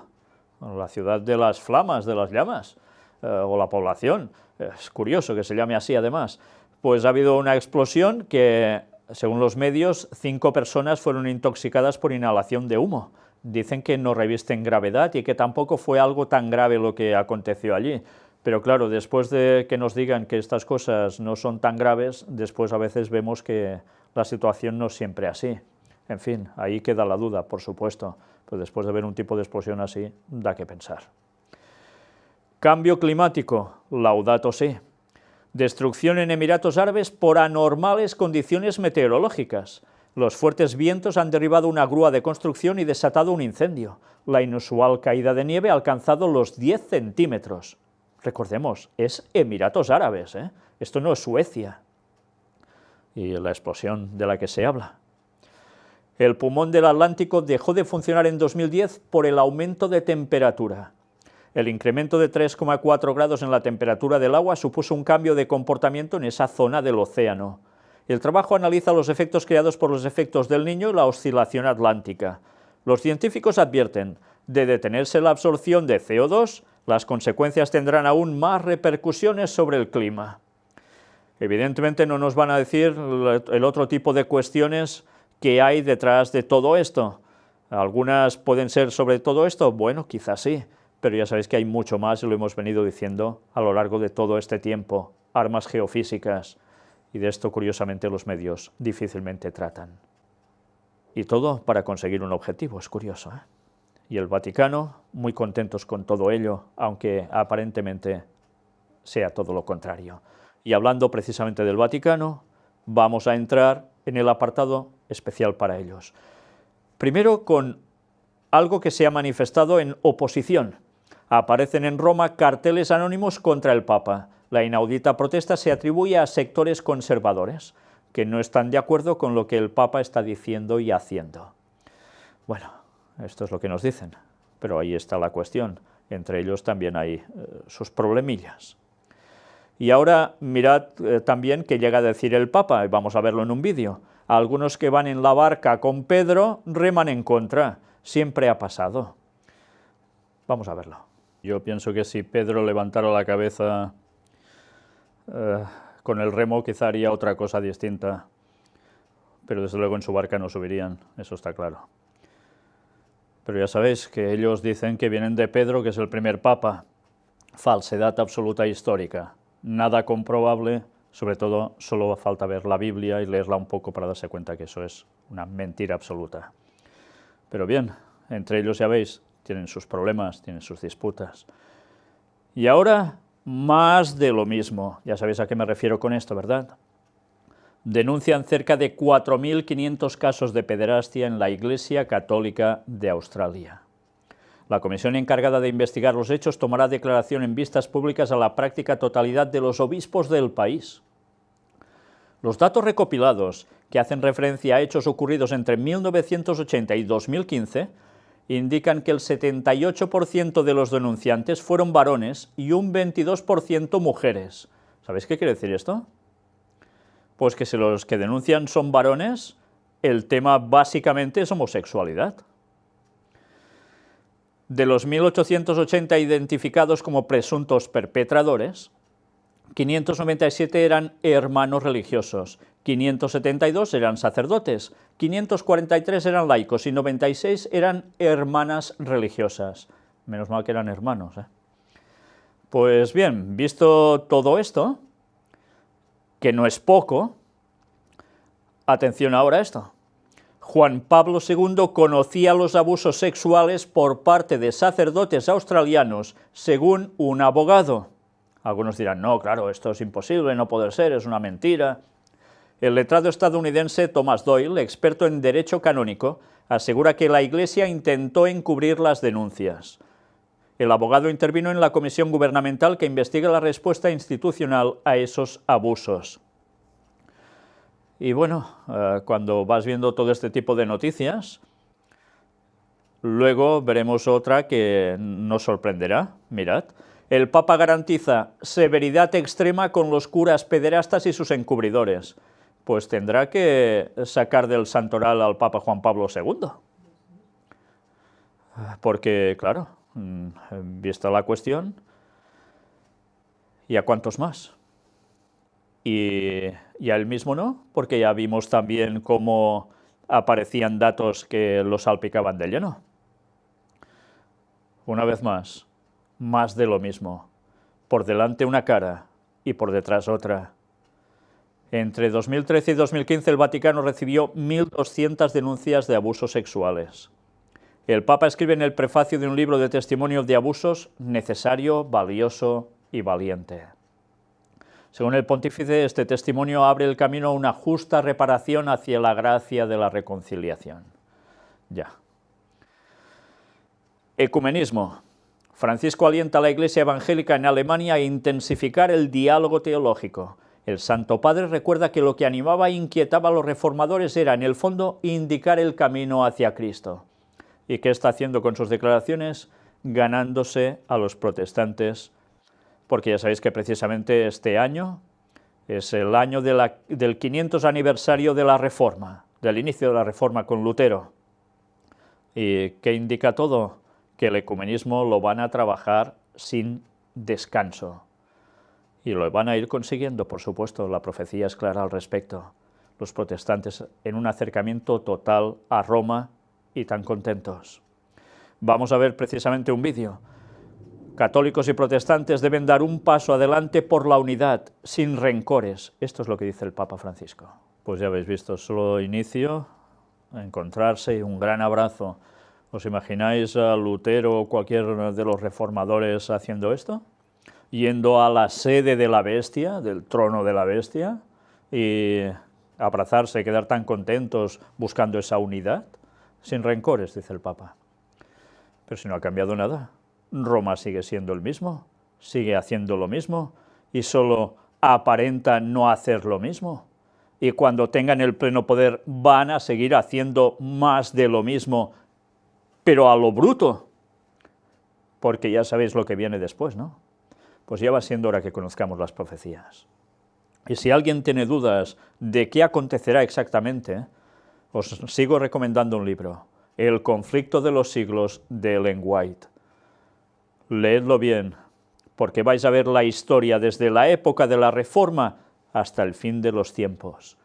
la ciudad de las flamas, de las llamas, o la población. Es curioso que se llame así además. Pues ha habido una explosión que, según los medios, 5 personas fueron intoxicadas por inhalación de humo. Dicen que no revisten gravedad y que tampoco fue algo tan grave lo que aconteció allí. Pero claro, después de que nos digan que estas cosas no son tan graves, después a veces vemos que la situación no es siempre así. En fin, ahí queda la duda, por supuesto, pero después de ver un tipo de explosión así, da que pensar. Cambio climático, Laudato Si. Destrucción en Emiratos Árabes por anormales condiciones meteorológicas. Los fuertes vientos han derribado una grúa de construcción y desatado un incendio. La inusual caída de nieve ha alcanzado los 10 centímetros. Recordemos, es Emiratos Árabes, ¿eh? Esto no es Suecia. Y la explosión de la que se habla. El pulmón del Atlántico dejó de funcionar en 2010 por el aumento de temperatura. El incremento de 3,4 grados en la temperatura del agua supuso un cambio de comportamiento en esa zona del océano. El trabajo analiza los efectos creados por los efectos del Niño y la oscilación atlántica. Los científicos advierten, de detenerse la absorción de CO2, las consecuencias tendrán aún más repercusiones sobre el clima. Evidentemente no nos van a decir el otro tipo de cuestiones que hay detrás de todo esto. Algunas pueden ser sobre todo esto, bueno, quizás sí, pero ya sabéis que hay mucho más y lo hemos venido diciendo a lo largo de todo este tiempo. Armas geofísicas Y de esto, curiosamente, los medios difícilmente tratan. Y todo para conseguir un objetivo, es curioso, ¿eh? Y el Vaticano, muy contentos con todo ello, aunque aparentemente sea todo lo contrario. Y hablando precisamente del Vaticano, vamos a entrar en el apartado especial para ellos. Primero con algo que se ha manifestado en oposición. Aparecen en Roma carteles anónimos contra el Papa. La inaudita protesta se atribuye a sectores conservadores, que no están de acuerdo con lo que el Papa está diciendo y haciendo. Bueno, esto es lo que nos dicen, pero ahí está la cuestión. Entre ellos también hay sus problemillas. Y ahora mirad también qué llega a decir el Papa, y vamos a verlo en un vídeo. Algunos que van en la barca con Pedro reman en contra. Siempre ha pasado. Vamos a verlo. Yo pienso que si Pedro levantara la cabeza con el remo, quizá haría otra cosa distinta. Pero desde luego en su barca no subirían, eso está claro. Pero ya sabéis que ellos dicen que vienen de Pedro, que es el primer papa. Falsedad absoluta histórica. Nada comprobable, sobre todo solo falta ver la Biblia y leerla un poco para darse cuenta que eso es una mentira absoluta. Pero bien, entre ellos ya veis, tienen sus problemas, tienen sus disputas. Y ahora, más de lo mismo. Ya sabéis a qué me refiero con esto, ¿verdad? Denuncian cerca de 4.500 casos de pederastia en la Iglesia Católica de Australia. La comisión encargada de investigar los hechos tomará declaración en vistas públicas a la práctica totalidad de los obispos del país. Los datos recopilados, que hacen referencia a hechos ocurridos entre 1980 y 2015, indican que el 78% de los denunciantes fueron varones y un 22% mujeres. ¿Sabéis qué quiere decir esto? Pues que si los que denuncian son varones, el tema básicamente es homosexualidad. De los 1.880 identificados como presuntos perpetradores, 597 eran hermanos religiosos, 572 eran sacerdotes, 543 eran laicos y 96 eran hermanas religiosas. Menos mal que eran hermanos, ¿eh? Pues bien, visto todo esto, que no es poco, atención ahora a esto. Juan Pablo II conocía los abusos sexuales por parte de sacerdotes australianos, según un abogado. Algunos dirán, no, claro, esto es imposible, no puede ser, es una mentira. El letrado estadounidense Thomas Doyle, experto en derecho canónico, asegura que la Iglesia intentó encubrir las denuncias. El abogado intervino en la comisión gubernamental que investiga la respuesta institucional a esos abusos. Y bueno, cuando vas viendo todo este tipo de noticias, luego veremos otra que nos sorprenderá. Mirad, el Papa garantiza severidad extrema con los curas pederastas y sus encubridores. Pues tendrá que sacar del santoral al Papa Juan Pablo II. Porque, claro, vista la cuestión, ¿y a cuántos más? Y a él mismo no, porque ya vimos también cómo aparecían datos que lo salpicaban de lleno. Una vez más de lo mismo. Por delante una cara y por detrás otra. Entre 2013 y 2015 el Vaticano recibió 1.200 denuncias de abusos sexuales. El Papa escribe en el prefacio de un libro de testimonio de abusos necesario, valioso y valiente. Según el pontífice, este testimonio abre el camino a una justa reparación hacia la gracia de la reconciliación. Ya. Ecumenismo. Francisco alienta a la Iglesia evangélica en Alemania a intensificar el diálogo teológico. El Santo Padre recuerda que lo que animaba e inquietaba a los reformadores era, en el fondo, indicar el camino hacia Cristo. ¿Y qué está haciendo con sus declaraciones? Ganándose a los protestantes, porque ya sabéis que precisamente este año es el año del 500 aniversario de la Reforma, del inicio de la Reforma con Lutero. ¿Y qué indica todo? Que el ecumenismo lo van a trabajar sin descanso. Y lo van a ir consiguiendo, por supuesto, la profecía es clara al respecto. Los protestantes en un acercamiento total a Roma y tan contentos. Vamos a ver precisamente un vídeo. Católicos y protestantes deben dar un paso adelante por la unidad, sin rencores. Esto es lo que dice el Papa Francisco. Pues ya habéis visto, solo inicio, encontrarse y un gran abrazo. ¿Os imagináis a Lutero o cualquier de los reformadores haciendo esto? Yendo a la sede de la bestia, del trono de la bestia, y abrazarse, quedar tan contentos buscando esa unidad, sin rencores, dice el Papa. Pero si no ha cambiado nada, Roma sigue siendo el mismo, sigue haciendo lo mismo, y solo aparenta no hacer lo mismo. Y cuando tengan el pleno poder van a seguir haciendo más de lo mismo, pero a lo bruto, porque ya sabéis lo que viene después, ¿no? Pues ya va siendo hora que conozcamos las profecías. Y si alguien tiene dudas de qué acontecerá exactamente, os sigo recomendando un libro, El conflicto de los siglos, de Ellen White. Leedlo bien, porque vais a ver la historia desde la época de la Reforma hasta el fin de los tiempos.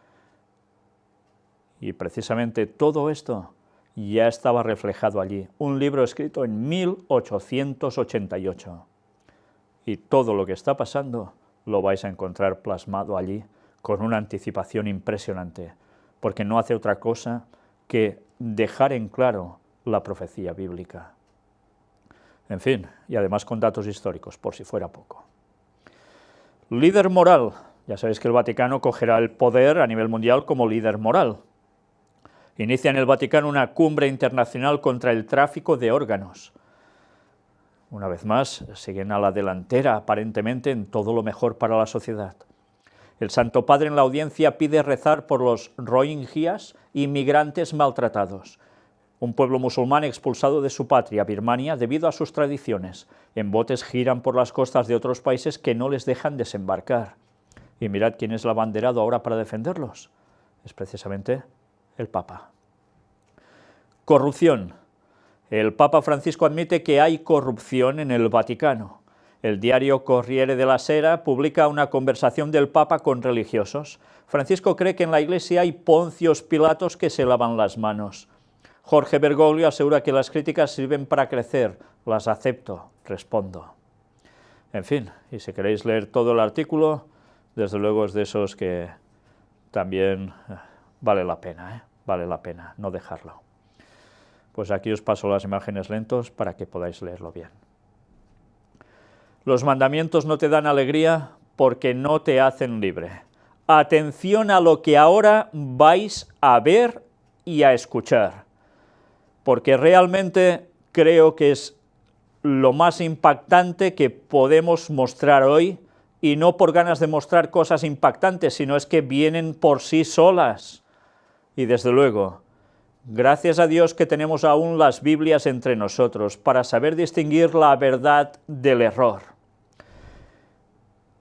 Y precisamente todo esto ya estaba reflejado allí, un libro escrito en 1888. Y todo lo que está pasando lo vais a encontrar plasmado allí, con una anticipación impresionante, porque no hace otra cosa que dejar en claro la profecía bíblica. En fin, y además con datos históricos, por si fuera poco. Líder moral. Ya sabéis que el Vaticano cogerá el poder a nivel mundial como líder moral. Inicia en el Vaticano una cumbre internacional contra el tráfico de órganos. Una vez más, siguen a la delantera, aparentemente, en todo lo mejor para la sociedad. El Santo Padre en la audiencia pide rezar por los rohingyas, inmigrantes maltratados, un pueblo musulmán expulsado de su patria, Birmania, debido a sus tradiciones. En botes giran por las costas de otros países que no les dejan desembarcar. Y mirad quién es el abanderado ahora para defenderlos. Es precisamente el Papa. Corrupción. El Papa Francisco admite que hay corrupción en el Vaticano. El diario Corriere della Sera publica una conversación del Papa con religiosos. Francisco cree que en la Iglesia hay Poncios Pilatos que se lavan las manos. Jorge Bergoglio asegura que las críticas sirven para crecer. Las acepto, respondo. En fin, y si queréis leer todo el artículo, desde luego es de esos que también vale la pena, vale la pena no dejarlo. Pues aquí os paso las imágenes lentos para que podáis leerlo bien. Los mandamientos no te dan alegría porque no te hacen libre. Atención a lo que ahora vais a ver y a escuchar, porque realmente creo que es lo más impactante que podemos mostrar hoy, y no por ganas de mostrar cosas impactantes, sino es que vienen por sí solas. Y desde luego, gracias a Dios que tenemos aún las Biblias entre nosotros para saber distinguir la verdad del error.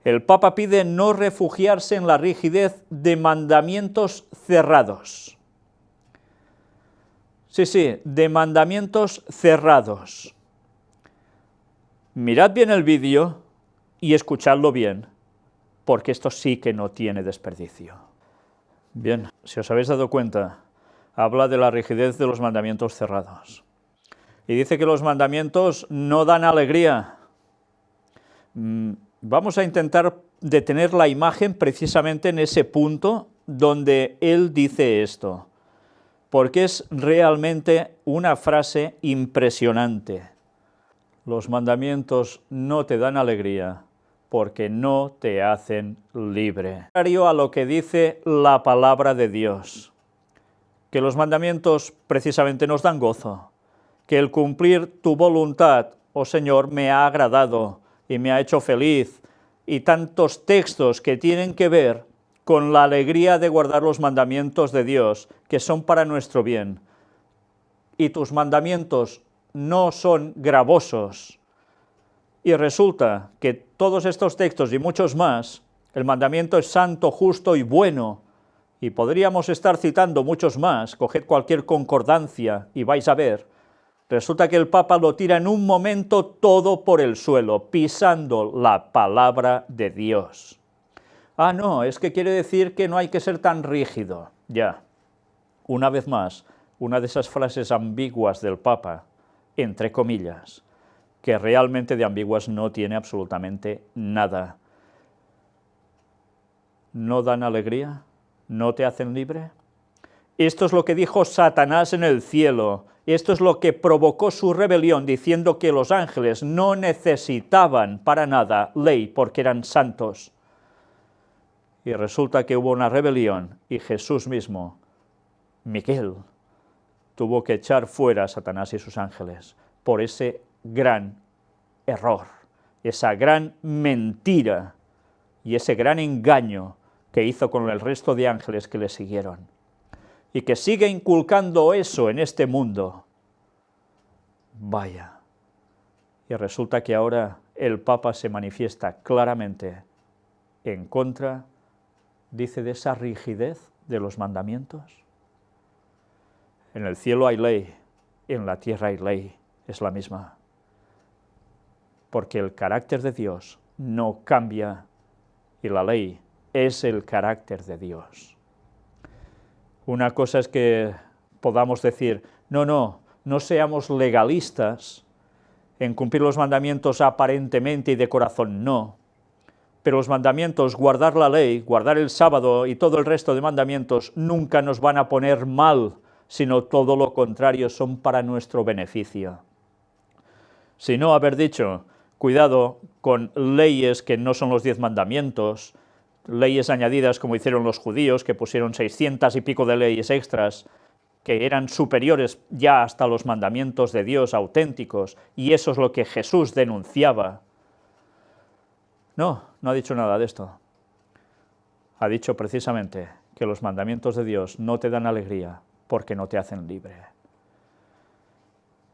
El Papa pide no refugiarse en la rigidez de mandamientos cerrados. Sí, de mandamientos cerrados. Mirad bien el vídeo y escuchadlo bien, porque esto sí que no tiene desperdicio. Bien, si os habéis dado cuenta, habla de la rigidez de los mandamientos cerrados. Y dice que los mandamientos no dan alegría. Vamos a intentar detener la imagen precisamente en ese punto donde él dice esto, porque es realmente una frase impresionante. Los mandamientos no te dan alegría porque no te hacen libre. Contrario a lo que dice la palabra de Dios, que los mandamientos precisamente nos dan gozo, que el cumplir tu voluntad, oh Señor, me ha agradado y me ha hecho feliz, y tantos textos que tienen que ver con la alegría de guardar los mandamientos de Dios, que son para nuestro bien. Y tus mandamientos no son gravosos. Y resulta que todos estos textos y muchos más, el mandamiento es santo, justo y bueno, y podríamos estar citando muchos más, coged cualquier concordancia y vais a ver, resulta que el Papa lo tira en un momento todo por el suelo, pisando la palabra de Dios. Ah, no, es que quiere decir que no hay que ser tan rígido. Ya, una vez más, una de esas frases ambiguas del Papa, entre comillas, que realmente de ambiguas no tiene absolutamente nada. ¿No dan alegría? ¿No te hacen libre? Esto es lo que dijo Satanás en el cielo. Esto es lo que provocó su rebelión, diciendo que los ángeles no necesitaban para nada ley porque eran santos. Y resulta que hubo una rebelión y Jesús mismo, Miguel, tuvo que echar fuera a Satanás y sus ángeles por ese gran error, esa gran mentira y ese gran engaño que hizo con el resto de ángeles que le siguieron. Y que sigue inculcando eso en este mundo. Vaya. Y resulta que ahora el Papa se manifiesta claramente en contra, dice, de esa rigidez de los mandamientos. En el cielo hay ley, en la tierra hay ley, es la misma. Porque el carácter de Dios no cambia y la ley es el carácter de Dios. Una cosa es que podamos decir, no seamos legalistas en cumplir los mandamientos aparentemente y de corazón, no. Pero los mandamientos, guardar la ley, guardar el sábado y todo el resto de mandamientos nunca nos van a poner mal, sino todo lo contrario, son para nuestro beneficio. Si no, haber dicho, cuidado con leyes que no son los 10 mandamientos, leyes añadidas como hicieron los judíos, que pusieron 600 y pico de leyes extras, que eran superiores ya hasta los mandamientos de Dios auténticos, y eso es lo que Jesús denunciaba. No ha dicho nada de esto. Ha dicho precisamente que los mandamientos de Dios no te dan alegría porque no te hacen libre.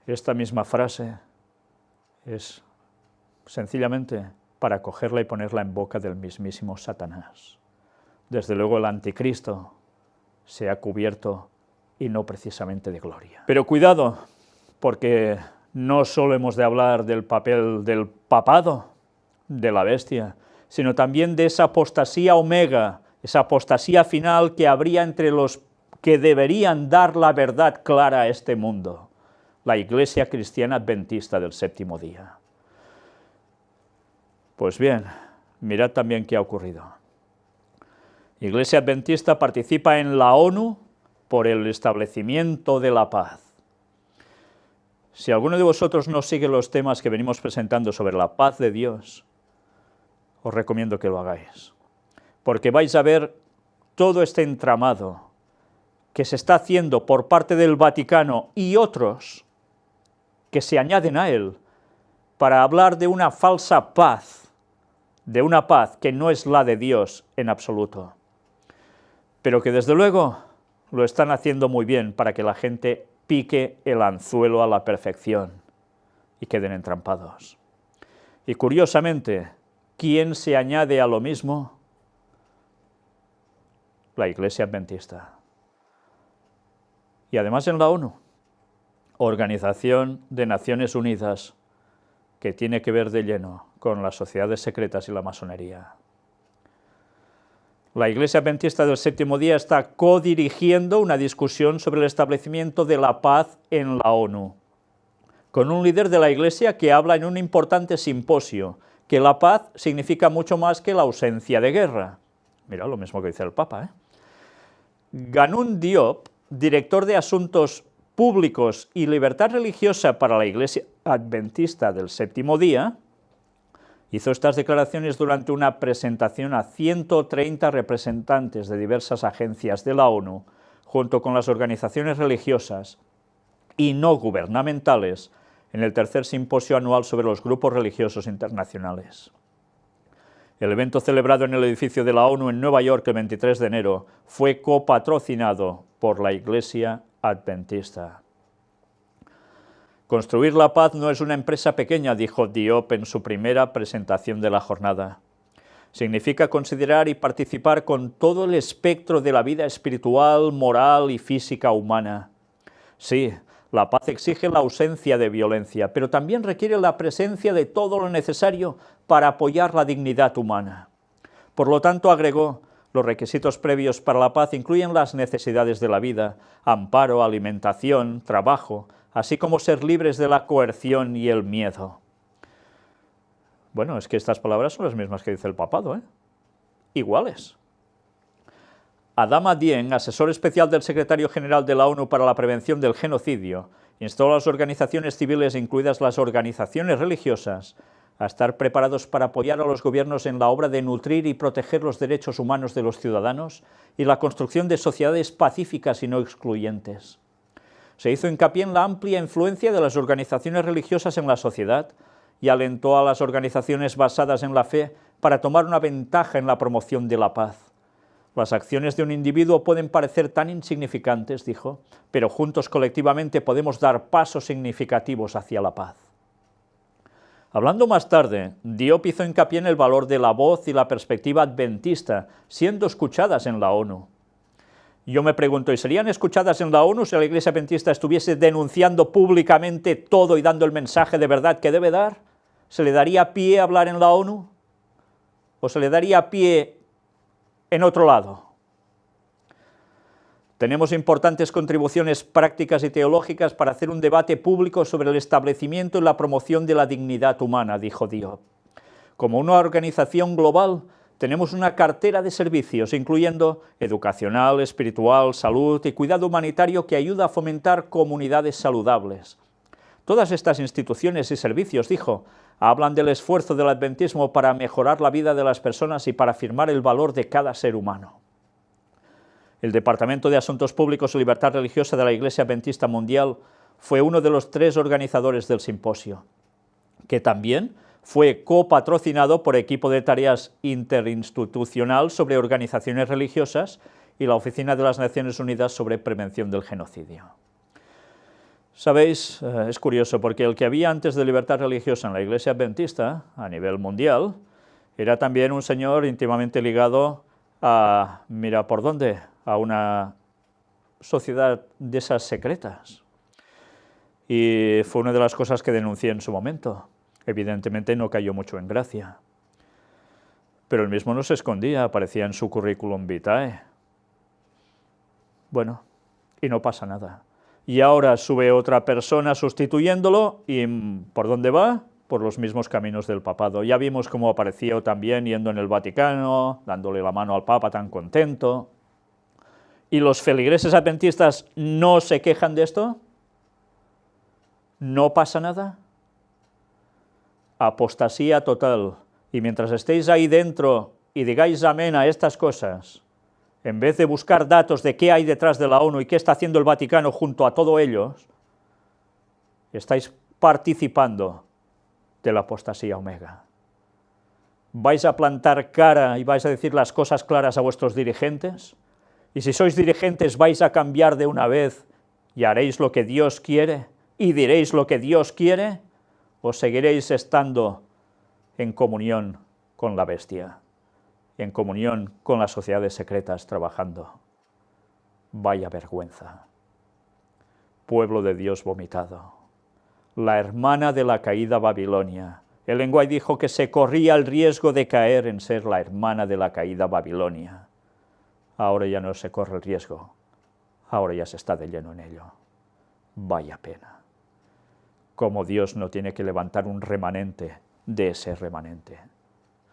Esta misma frase es sencillamente para cogerla y ponerla en boca del mismísimo Satanás. Desde luego el anticristo se ha cubierto y no precisamente de gloria. Pero cuidado, porque no solo hemos de hablar del papel del papado, de la bestia, sino también de esa apostasía omega, esa apostasía final que habría entre los que deberían dar la verdad clara a este mundo, la Iglesia Cristiana Adventista del Séptimo Día. Pues bien, mirad también qué ha ocurrido. Iglesia Adventista participa en la ONU por el establecimiento de la paz. Si alguno de vosotros no sigue los temas que venimos presentando sobre la paz de Dios, os recomiendo que lo hagáis, porque vais a ver todo este entramado que se está haciendo por parte del Vaticano y otros que se añaden a él para hablar de una falsa paz, de una paz que no es la de Dios en absoluto, pero que desde luego lo están haciendo muy bien para que la gente pique el anzuelo a la perfección y queden entrampados. Y curiosamente, ¿quién se añade a lo mismo? La Iglesia Adventista. Y además en la ONU, Organización de Naciones Unidas, que tiene que ver de lleno con las sociedades secretas y la masonería. La Iglesia Adventista del Séptimo Día está codirigiendo una discusión sobre el establecimiento de la paz en la ONU, con un líder de la Iglesia que habla en un importante simposio, que la paz significa mucho más que la ausencia de guerra. Mira, lo mismo que dice el Papa, ¿eh? Ganun Diop, director de Asuntos Públicos y Libertad Religiosa para la Iglesia Adventista del Séptimo Día, hizo estas declaraciones durante una presentación a 130 representantes de diversas agencias de la ONU, junto con las organizaciones religiosas y no gubernamentales, en el tercer simposio anual sobre los grupos religiosos internacionales. El evento celebrado en el edificio de la ONU en Nueva York el 23 de enero fue copatrocinado por la Iglesia Adventista. Construir la paz no es una empresa pequeña, dijo Diop en su primera presentación de la jornada. Significa considerar y participar con todo el espectro de la vida espiritual, moral y física humana. Sí, la paz exige la ausencia de violencia, pero también requiere la presencia de todo lo necesario para apoyar la dignidad humana. Por lo tanto, agregó, los requisitos previos para la paz incluyen las necesidades de la vida, amparo, alimentación, trabajo, así como ser libres de la coerción y el miedo. Bueno, es que estas palabras son las mismas que dice el papado, ¿eh? Iguales. Adama Dieng, asesor especial del secretario general de la ONU para la prevención del genocidio, instó a las organizaciones civiles, incluidas las organizaciones religiosas, a estar preparados para apoyar a los gobiernos en la obra de nutrir y proteger los derechos humanos de los ciudadanos y la construcción de sociedades pacíficas y no excluyentes. Se hizo hincapié en la amplia influencia de las organizaciones religiosas en la sociedad y alentó a las organizaciones basadas en la fe para tomar una ventaja en la promoción de la paz. Las acciones de un individuo pueden parecer tan insignificantes, dijo, pero juntos colectivamente podemos dar pasos significativos hacia la paz. Hablando más tarde, Diop hizo hincapié en el valor de la voz y la perspectiva adventista, siendo escuchadas en la ONU. Yo me pregunto, ¿y serían escuchadas en la ONU si la Iglesia Adventista estuviese denunciando públicamente todo y dando el mensaje de verdad que debe dar? ¿Se le daría pie a hablar en la ONU? ¿O se le daría pie en otro lado? Tenemos importantes contribuciones prácticas y teológicas para hacer un debate público sobre el establecimiento y la promoción de la dignidad humana, dijo Diop. Como una organización global, tenemos una cartera de servicios, incluyendo educacional, espiritual, salud y cuidado humanitario que ayuda a fomentar comunidades saludables. Todas estas instituciones y servicios, dijo, hablan del esfuerzo del adventismo para mejorar la vida de las personas y para afirmar el valor de cada ser humano. El Departamento de Asuntos Públicos y Libertad Religiosa de la Iglesia Adventista Mundial fue uno de los 3 organizadores del simposio, que también fue copatrocinado por Equipo de Tareas Interinstitucional sobre Organizaciones Religiosas y la Oficina de las Naciones Unidas sobre Prevención del Genocidio. Sabéis, es curioso, porque el que había antes de libertad religiosa en la Iglesia Adventista, a nivel mundial, era también un señor íntimamente ligado a, mira por dónde, a una sociedad de esas secretas. Y fue una de las cosas que denuncié en su momento. Evidentemente no cayó mucho en gracia. Pero él mismo no se escondía, aparecía en su currículum vitae. Bueno, y no pasa nada. Y ahora sube otra persona sustituyéndolo, y ¿por dónde va? Por los mismos caminos del papado. Ya vimos cómo apareció también yendo en el Vaticano, dándole la mano al Papa tan contento. ¿Y los feligreses adventistas no se quejan de esto? ¿No pasa nada? Apostasía total. Y mientras estéis ahí dentro y digáis amén a estas cosas, en vez de buscar datos de qué hay detrás de la ONU y qué está haciendo el Vaticano junto a todos ellos, estáis participando de la apostasía omega. ¿Vais a plantar cara y vais a decir las cosas claras a vuestros dirigentes? Y si sois dirigentes, ¿vais a cambiar de una vez y haréis lo que Dios quiere y diréis lo que Dios quiere? ¿O seguiréis estando en comunión con la bestia, en comunión con las sociedades secretas trabajando? Vaya vergüenza. Pueblo de Dios vomitado. La hermana de la caída Babilonia. Ellen White dijo que se corría el riesgo de caer en ser la hermana de la caída Babilonia. Ahora ya no se corre el riesgo, ahora ya se está de lleno en ello. Vaya pena. Como Dios no tiene que levantar un remanente de ese remanente.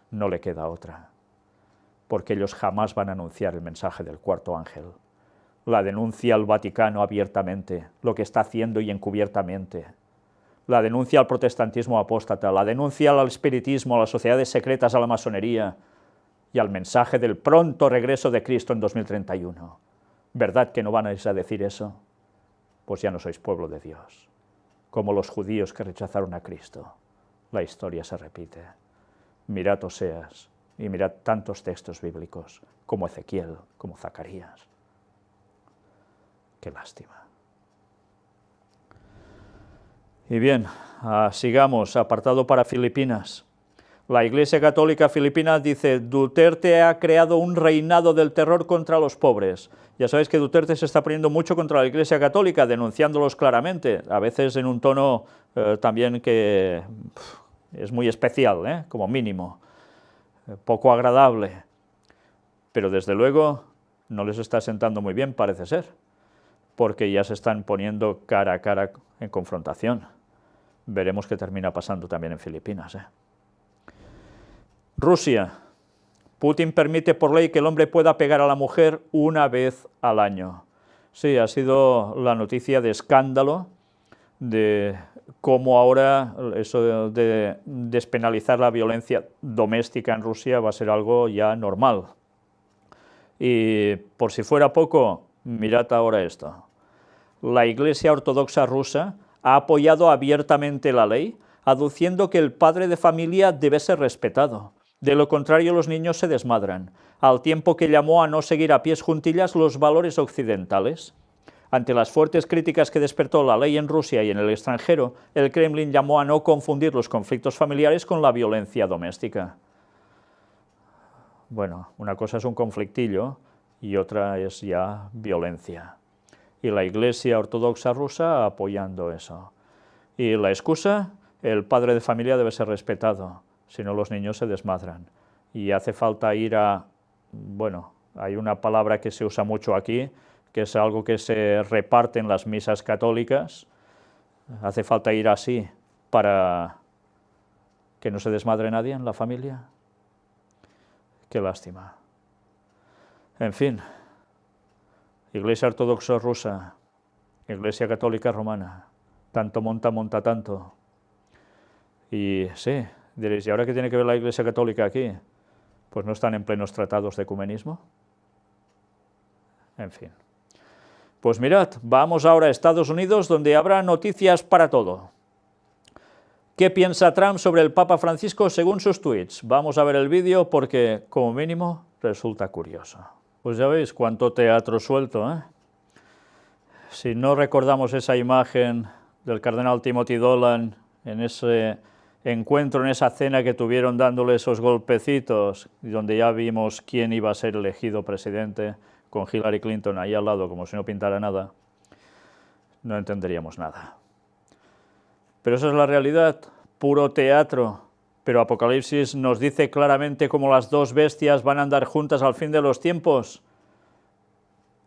No le queda otra, porque ellos jamás van a anunciar el mensaje del cuarto ángel. La denuncia al Vaticano abiertamente, lo que está haciendo y encubiertamente. La denuncia al protestantismo apóstata, la denuncia al espiritismo, a las sociedades secretas, a la masonería, y al mensaje del pronto regreso de Cristo en 2031. ¿Verdad que no van a ir a decir eso? Pues ya no sois pueblo de Dios. Como los judíos que rechazaron a Cristo. La historia se repite. Mirad Oseas y mirad tantos textos bíblicos como Ezequiel, como Zacarías. Qué lástima. Y bien, sigamos, apartado para Filipinas. La Iglesia Católica Filipina dice, Duterte ha creado un reinado del terror contra los pobres. Ya sabéis que Duterte se está poniendo mucho contra la Iglesia Católica, denunciándolos claramente, a veces en un tono también que es muy especial, como mínimo, poco agradable. Pero desde luego no les está sentando muy bien, parece ser, porque ya se están poniendo cara a cara en confrontación. Veremos qué termina pasando también en Filipinas, Rusia. Putin permite por ley que el hombre pueda pegar a la mujer una vez al año. Sí, ha sido la noticia de escándalo de cómo ahora eso de despenalizar la violencia doméstica en Rusia va a ser algo ya normal. Y por si fuera poco, mirad ahora esto. La Iglesia Ortodoxa rusa ha apoyado abiertamente la ley, aduciendo que el padre de familia debe ser respetado. De lo contrario, los niños se desmadran, al tiempo que llamó a no seguir a pies juntillas los valores occidentales. Ante las fuertes críticas que despertó la ley en Rusia y en el extranjero, el Kremlin llamó a no confundir los conflictos familiares con la violencia doméstica. Bueno, una cosa es un conflictillo y otra es ya violencia. Y la Iglesia Ortodoxa rusa apoyando eso. Y la excusa, el padre de familia debe ser respetado, si no los niños se desmadran. Y hace falta ir a, bueno, hay una palabra que se usa mucho aquí, que es algo que se reparte en las misas católicas. Hace falta ir así para que no se desmadre nadie en la familia. Qué lástima. En fin, Iglesia Ortodoxa rusa, Iglesia Católica Romana, tanto monta tanto. Y sí, diréis, ¿y ahora qué tiene que ver la Iglesia Católica aquí? Pues no están en plenos tratados de ecumenismo. En fin. Pues mirad, vamos ahora a Estados Unidos, donde habrá noticias para todo. ¿Qué piensa Trump sobre el Papa Francisco según sus tweets? Vamos a ver el vídeo porque, como mínimo, resulta curioso. Pues ya veis cuánto teatro suelto, ¿eh? Si no recordamos esa imagen del cardenal Timothy Dolan en ese encuentro, en esa cena que tuvieron dándole esos golpecitos, donde ya vimos quién iba a ser elegido presidente, con Hillary Clinton ahí al lado, como si no pintara nada, no entenderíamos nada. Pero esa es la realidad, puro teatro. Pero Apocalipsis nos dice claramente cómo las dos bestias van a andar juntas al fin de los tiempos.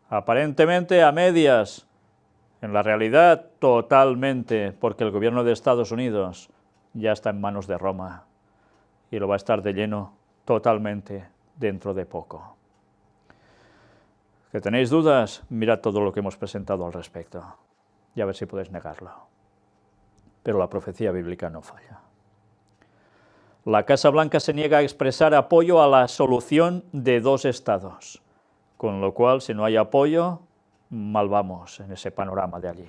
Aparentemente a medias, en la realidad totalmente, porque el gobierno de Estados Unidos ya está en manos de Roma y lo va a estar de lleno totalmente dentro de poco. ¿Que tenéis dudas? Mirad todo lo que hemos presentado al respecto y a ver si podéis negarlo. Pero la profecía bíblica no falla. La Casa Blanca se niega a expresar apoyo a la solución de dos estados, con lo cual, si no hay apoyo, mal vamos en ese panorama de allí.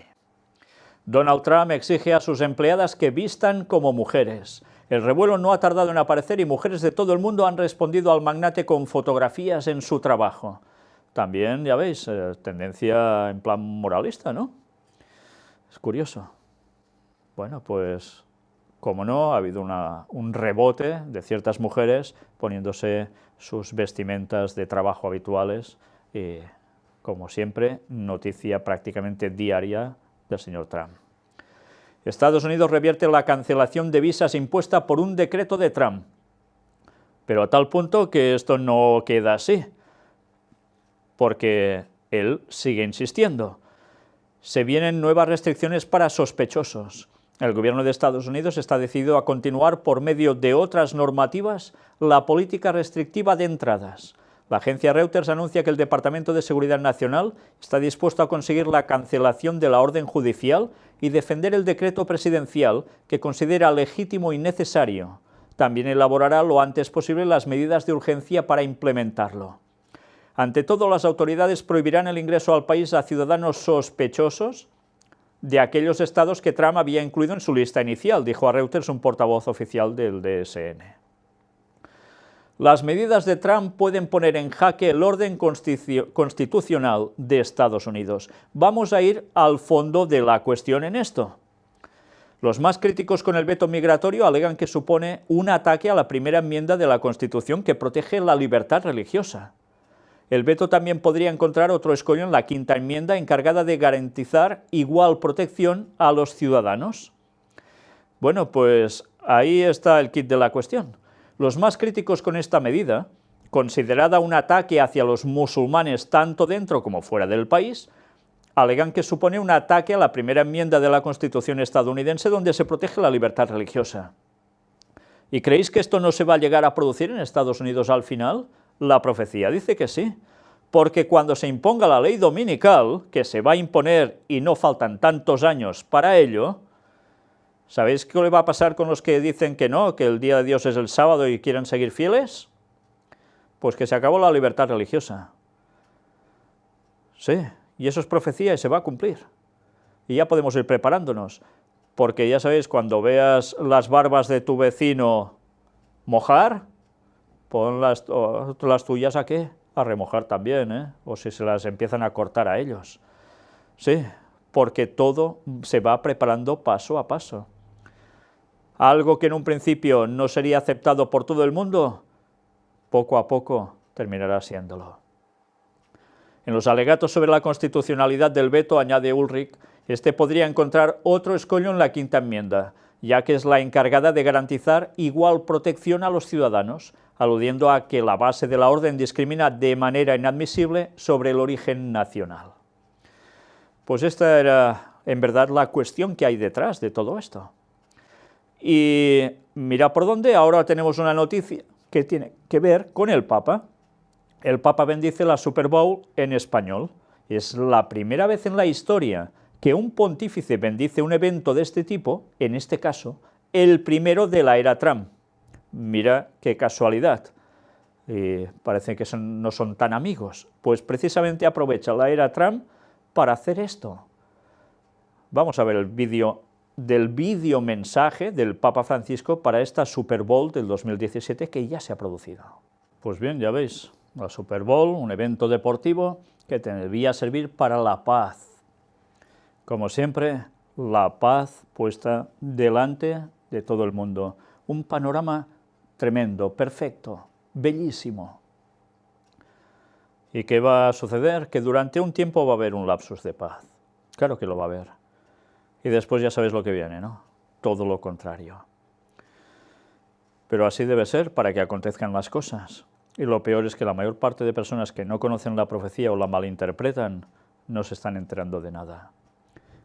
Donald Trump exige a sus empleadas que vistan como mujeres. El revuelo no ha tardado en aparecer y mujeres de todo el mundo han respondido al magnate con fotografías en su trabajo. También, ya veis, tendencia en plan moralista, ¿no? Es curioso. Bueno, pues, como no, ha habido un rebote de ciertas mujeres poniéndose sus vestimentas de trabajo habituales y, como siempre, noticia prácticamente diaria del señor Trump. Estados Unidos revierte la cancelación de visas impuesta por un decreto de Trump, pero a tal punto que esto no queda así, porque él sigue insistiendo. Se vienen nuevas restricciones para sospechosos. El gobierno de Estados Unidos está decidido a continuar por medio de otras normativas la política restrictiva de entradas. La agencia Reuters anuncia que el Departamento de Seguridad Nacional está dispuesto a conseguir la cancelación de la orden judicial y defender el decreto presidencial que considera legítimo y necesario. También elaborará lo antes posible las medidas de urgencia para implementarlo. Ante todo, las autoridades prohibirán el ingreso al país a ciudadanos sospechosos de aquellos estados que Trump había incluido en su lista inicial, dijo a Reuters un portavoz oficial del DSN. Las medidas de Trump pueden poner en jaque el orden constitucional de Estados Unidos. Vamos a ir al fondo de la cuestión en esto. Los más críticos con el veto migratorio alegan que supone un ataque a la primera enmienda de la Constitución que protege la libertad religiosa. El veto también podría encontrar otro escollo en la quinta enmienda encargada de garantizar igual protección a los ciudadanos. Bueno, pues ahí está el kit de la cuestión. Los más críticos con esta medida, considerada un ataque hacia los musulmanes tanto dentro como fuera del país, alegan que supone un ataque a la primera enmienda de la Constitución estadounidense donde se protege la libertad religiosa. ¿Y creéis que esto no se va a llegar a producir en Estados Unidos al final? La profecía dice que sí, porque cuando se imponga la ley dominical, que se va a imponer y no faltan tantos años para ello, ¿sabéis qué le va a pasar con los que dicen que no, que el día de Dios es el sábado y quieren seguir fieles? Pues que se acabó la libertad religiosa. Sí, y eso es profecía y se va a cumplir. Y ya podemos ir preparándonos, porque ya sabéis, cuando veas las barbas de tu vecino mojar, pon las tuyas ¿a qué? A remojar también, ¿eh? O si se las empiezan a cortar a ellos. Sí, porque todo se va preparando paso a paso. Algo que en un principio no sería aceptado por todo el mundo, poco a poco terminará siéndolo. En los alegatos sobre la constitucionalidad del veto, añade Ulrich, este podría encontrar otro escollo en la quinta enmienda, ya que es la encargada de garantizar igual protección a los ciudadanos, aludiendo a que la base de la orden discrimina de manera inadmisible sobre el origen nacional. Pues esta era, en verdad, la cuestión que hay detrás de todo esto. Y mira por dónde, ahora tenemos una noticia que tiene que ver con el Papa. El Papa bendice la Super Bowl en español. Es la primera vez en la historia que un pontífice bendice un evento de este tipo, en este caso, el primero de la era Trump. Mira qué casualidad. Parece que no son tan amigos. Pues precisamente aprovecha la era Trump para hacer esto. Vamos a ver el vídeo del mensaje del Papa Francisco para esta Super Bowl del 2017 que ya se ha producido. Pues bien, ya veis, la Super Bowl, un evento deportivo que debía servir para la paz. Como siempre, la paz puesta delante de todo el mundo. Un panorama tremendo, perfecto, bellísimo. ¿Y qué va a suceder? Que durante un tiempo va a haber un lapsus de paz. Claro que lo va a haber. Y después ya sabéis lo que viene, ¿no? Todo lo contrario. Pero así debe ser para que acontezcan las cosas. Y lo peor es que la mayor parte de personas que no conocen la profecía o la malinterpretan no se están enterando de nada.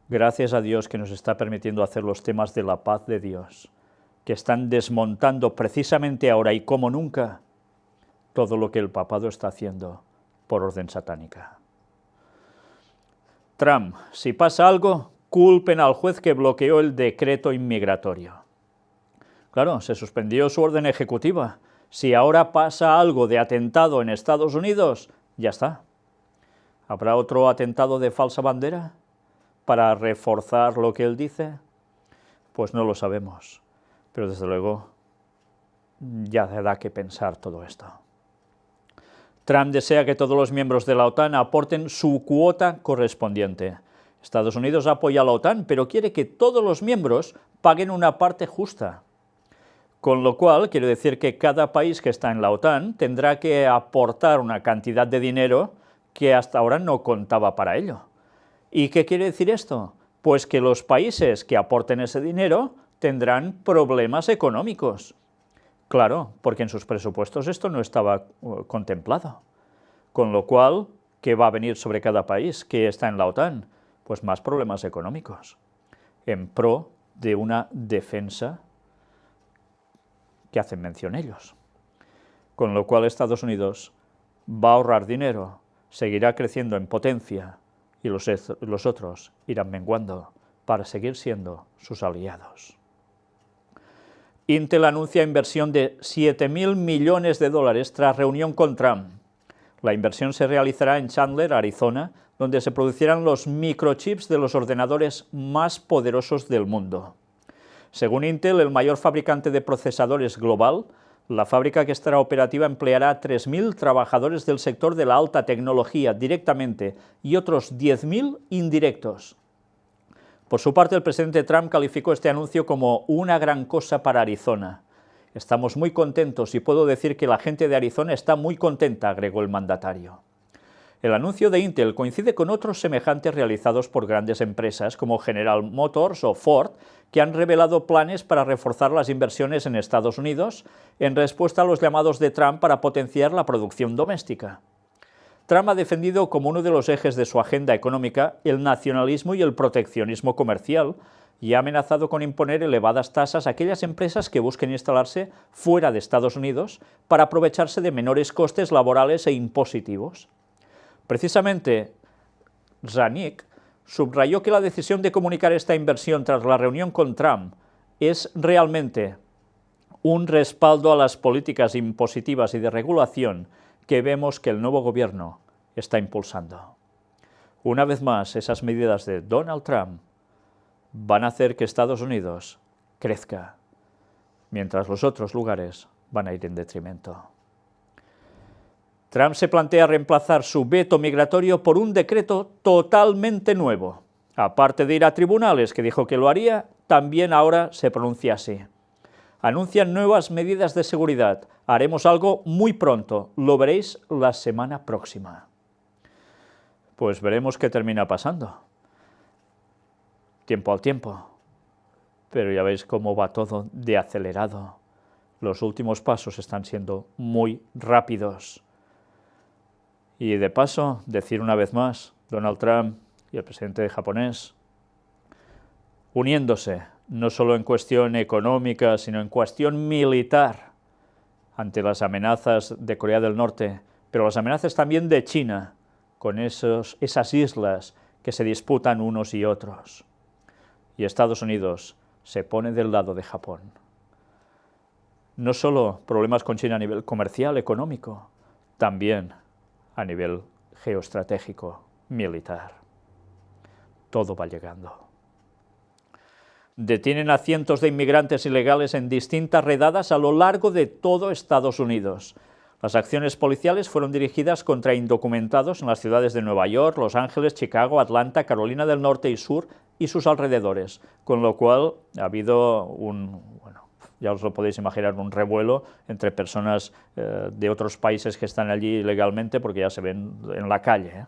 Gracias a Dios que nos está permitiendo hacer los temas de la paz de Dios, que están desmontando precisamente ahora y como nunca todo lo que el papado está haciendo por orden satánica. Trump, si pasa algo, culpen al juez que bloqueó el decreto inmigratorio. Claro, se suspendió su orden ejecutiva. Si ahora pasa algo de atentado en Estados Unidos, ya está. ¿Habrá otro atentado de falsa bandera para reforzar lo que él dice? Pues no lo sabemos, pero desde luego ya da que pensar todo esto. Trump desea que todos los miembros de la OTAN aporten su cuota correspondiente. Estados Unidos apoya a la OTAN, pero quiere que todos los miembros paguen una parte justa. Con lo cual, quiere decir que cada país que está en la OTAN tendrá que aportar una cantidad de dinero que hasta ahora no contaba para ello. ¿Y qué quiere decir esto? Pues que los países que aporten ese dinero tendrán problemas económicos. Claro, porque en sus presupuestos esto no estaba contemplado. Con lo cual, ¿qué va a venir sobre cada país que está en la OTAN? Pues más problemas económicos, en pro de una defensa que hacen mención ellos. Con lo cual Estados Unidos va a ahorrar dinero, seguirá creciendo en potencia y los otros irán menguando para seguir siendo sus aliados. Intel anuncia inversión de $7.000 millones tras reunión con Trump. La inversión se realizará en Chandler, Arizona, donde se producirán los microchips de los ordenadores más poderosos del mundo. Según Intel, el mayor fabricante de procesadores global, la fábrica que estará operativa empleará a 3.000 trabajadores del sector de la alta tecnología directamente y otros 10.000 indirectos. Por su parte, el presidente Trump calificó este anuncio como una gran cosa para Arizona. Estamos muy contentos y puedo decir que la gente de Arizona está muy contenta, agregó el mandatario. El anuncio de Intel coincide con otros semejantes realizados por grandes empresas como General Motors o Ford, que han revelado planes para reforzar las inversiones en Estados Unidos en respuesta a los llamados de Trump para potenciar la producción doméstica. Trump ha defendido como uno de los ejes de su agenda económica el nacionalismo y el proteccionismo comercial, y ha amenazado con imponer elevadas tasas a aquellas empresas que busquen instalarse fuera de Estados Unidos para aprovecharse de menores costes laborales e impositivos. Precisamente, Zanuck subrayó que la decisión de comunicar esta inversión tras la reunión con Trump es realmente un respaldo a las políticas impositivas y de regulación que vemos que el nuevo gobierno está impulsando. Una vez más, esas medidas de Donald Trump van a hacer que Estados Unidos crezca, mientras los otros lugares van a ir en detrimento. Trump se plantea reemplazar su veto migratorio por un decreto totalmente nuevo. Aparte de ir a tribunales, que dijo que lo haría, también ahora se pronuncia así. Anuncian nuevas medidas de seguridad. Haremos algo muy pronto. Lo veréis la semana próxima. Pues veremos qué termina pasando. Tiempo al tiempo. Pero ya veis cómo va todo de acelerado. Los últimos pasos están siendo muy rápidos. Y de paso, decir una vez más, Donald Trump y el presidente japonés, uniéndose, no solo en cuestión económica, sino en cuestión militar, ante las amenazas de Corea del Norte, pero las amenazas también de China, con esas islas que se disputan unos y otros. Y Estados Unidos se pone del lado de Japón. No solo problemas con China a nivel comercial, económico, también a nivel geoestratégico, militar. Todo va llegando. Detienen a cientos de inmigrantes ilegales en distintas redadas a lo largo de todo Estados Unidos. Las acciones policiales fueron dirigidas contra indocumentados en las ciudades de Nueva York, Los Ángeles, Chicago, Atlanta, Carolina del Norte y Sur y sus alrededores, con lo cual ha habido ya os lo podéis imaginar, un revuelo entre personas de otros países que están allí ilegalmente, porque ya se ven en la calle.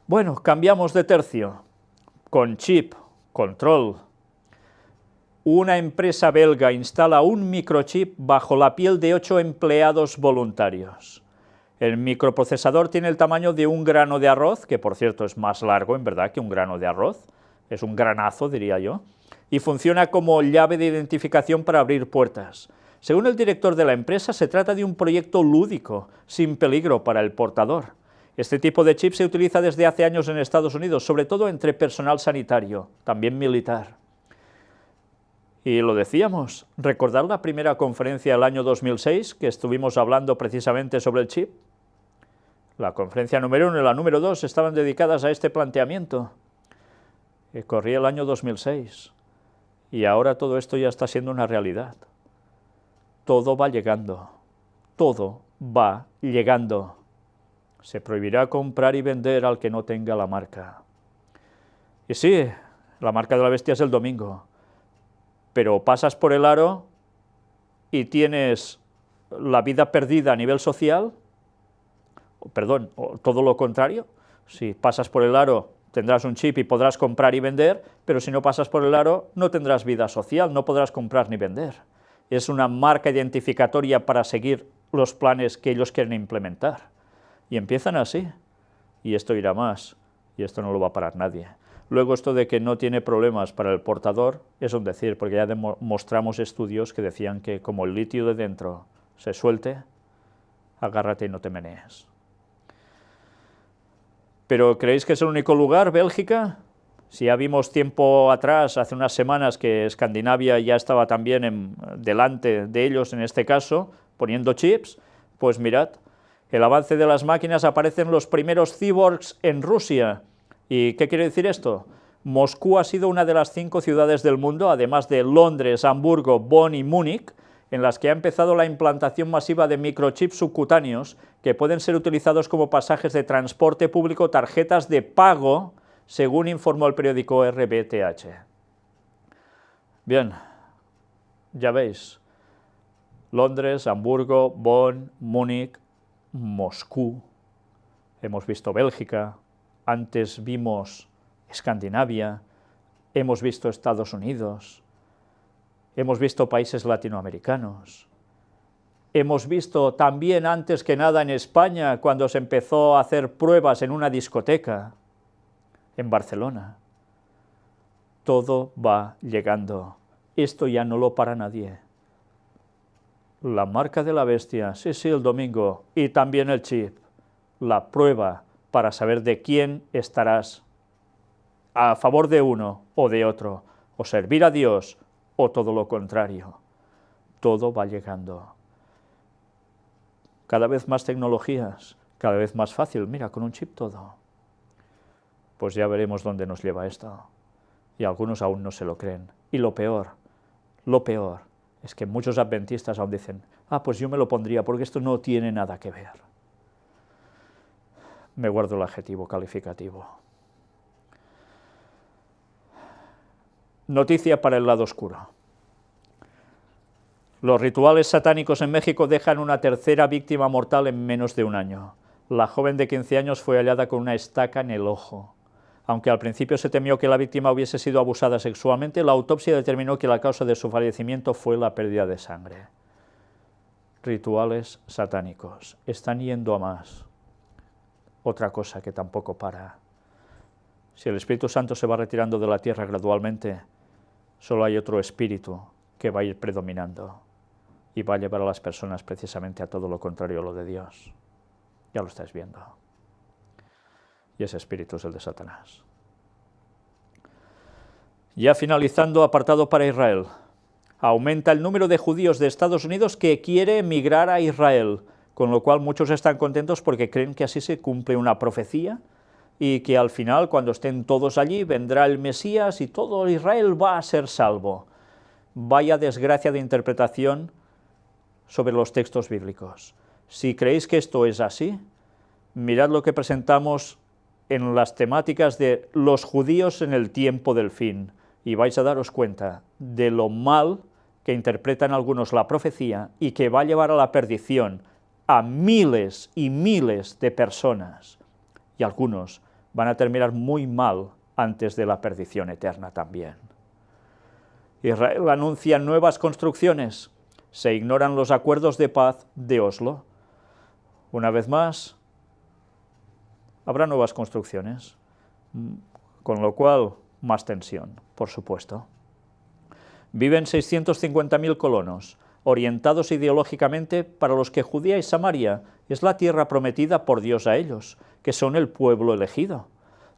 Bueno, cambiamos de tercio. Con chip, control. Una empresa belga instala un microchip bajo la piel de 8 empleados voluntarios. El microprocesador tiene el tamaño de un grano de arroz, que por cierto es más largo en verdad que un grano de arroz, es un granazo diría yo, y funciona como llave de identificación para abrir puertas. Según el director de la empresa, se trata de un proyecto lúdico, sin peligro para el portador. Este tipo de chip se utiliza desde hace años en Estados Unidos, sobre todo entre personal sanitario, también militar. Y lo decíamos, ¿recordad la primera conferencia del año 2006, que estuvimos hablando precisamente sobre el chip? La conferencia número 1 y la número 2 estaban dedicadas a este planteamiento. Corría el año 2006. Y ahora todo esto ya está siendo una realidad. Todo va llegando. Todo va llegando. Se prohibirá comprar y vender al que no tenga la marca. Y sí, la marca de la bestia es el domingo. Pero pasas por el aro y tienes la vida perdida a nivel social, perdón, o todo lo contrario. Si pasas por el aro tendrás un chip y podrás comprar y vender, pero si no pasas por el aro no tendrás vida social, no podrás comprar ni vender. Es una marca identificatoria para seguir los planes que ellos quieren implementar. Y empiezan así, y esto irá más, y esto no lo va a parar nadie. Luego esto de que no tiene problemas para el portador es un decir, porque ya mostramos estudios que decían que como el litio de dentro se suelte, agárrate y no te menees. ¿Pero creéis que es el único lugar, Bélgica? Si ya vimos tiempo atrás, hace unas semanas, que Escandinavia ya estaba también delante de ellos, en este caso, poniendo chips, pues mirad, el avance de las máquinas, aparecen los primeros cyborgs en Rusia. ¿Y qué quiere decir esto? Moscú ha sido una de las 5 ciudades del mundo, además de Londres, Hamburgo, Bonn y Múnich, en las que ha empezado la implantación masiva de microchips subcutáneos que pueden ser utilizados como pasajes de transporte público, tarjetas de pago, según informó el periódico RBTH. Bien, ya veis, Londres, Hamburgo, Bonn, Múnich, Moscú, hemos visto Bélgica, antes vimos Escandinavia, hemos visto Estados Unidos, hemos visto países latinoamericanos, hemos visto también antes que nada en España, cuando se empezó a hacer pruebas en una discoteca, en Barcelona. todo va llegando. Esto ya no lo para nadie. La marca de la bestia, sí, el domingo, y también el chip, la prueba para saber de quién estarás, a favor de uno o de otro, o servir a Dios, o todo lo contrario. Todo va llegando. Cada vez más tecnologías, cada vez más fácil, mira, con un chip todo. Pues ya veremos dónde nos lleva esto. Y algunos aún no se lo creen. Y lo peor, es que muchos adventistas aún dicen, pues yo me lo pondría porque esto no tiene nada que ver. Me guardo el adjetivo calificativo. Noticia para el lado oscuro. Los rituales satánicos en México dejan una tercera víctima mortal en menos de un año. La joven de 15 años fue hallada con una estaca en el ojo. Aunque al principio se temió que la víctima hubiese sido abusada sexualmente, la autopsia determinó que la causa de su fallecimiento fue la pérdida de sangre. Rituales satánicos. Están yendo a más. Otra cosa que tampoco para. Si el Espíritu Santo se va retirando de la tierra gradualmente, solo hay otro espíritu que va a ir predominando y va a llevar a las personas precisamente a todo lo contrario a lo de Dios. Ya lo estáis viendo. Y ese espíritu es el de Satanás. Ya finalizando, apartado para Israel. Aumenta el número de judíos de Estados Unidos que quiere emigrar a Israel, con lo cual muchos están contentos porque creen que así se cumple una profecía y que al final, cuando estén todos allí, vendrá el Mesías y todo Israel va a ser salvo. Vaya desgracia de interpretación sobre los textos bíblicos. Si creéis que esto es así, mirad lo que presentamos en las temáticas de los judíos en el tiempo del fin, y vais a daros cuenta de lo mal que interpretan algunos la profecía y que va a llevar a la perdición a miles y miles de personas, y algunos van a terminar muy mal antes de la perdición eterna también. Israel anuncia nuevas construcciones, se ignoran los acuerdos de paz de Oslo. Una vez más, habrá nuevas construcciones, con lo cual más tensión, por supuesto. Viven 650.000 colonos, orientados ideológicamente para los que Judea y Samaria es la tierra prometida por Dios a ellos, que son el pueblo elegido.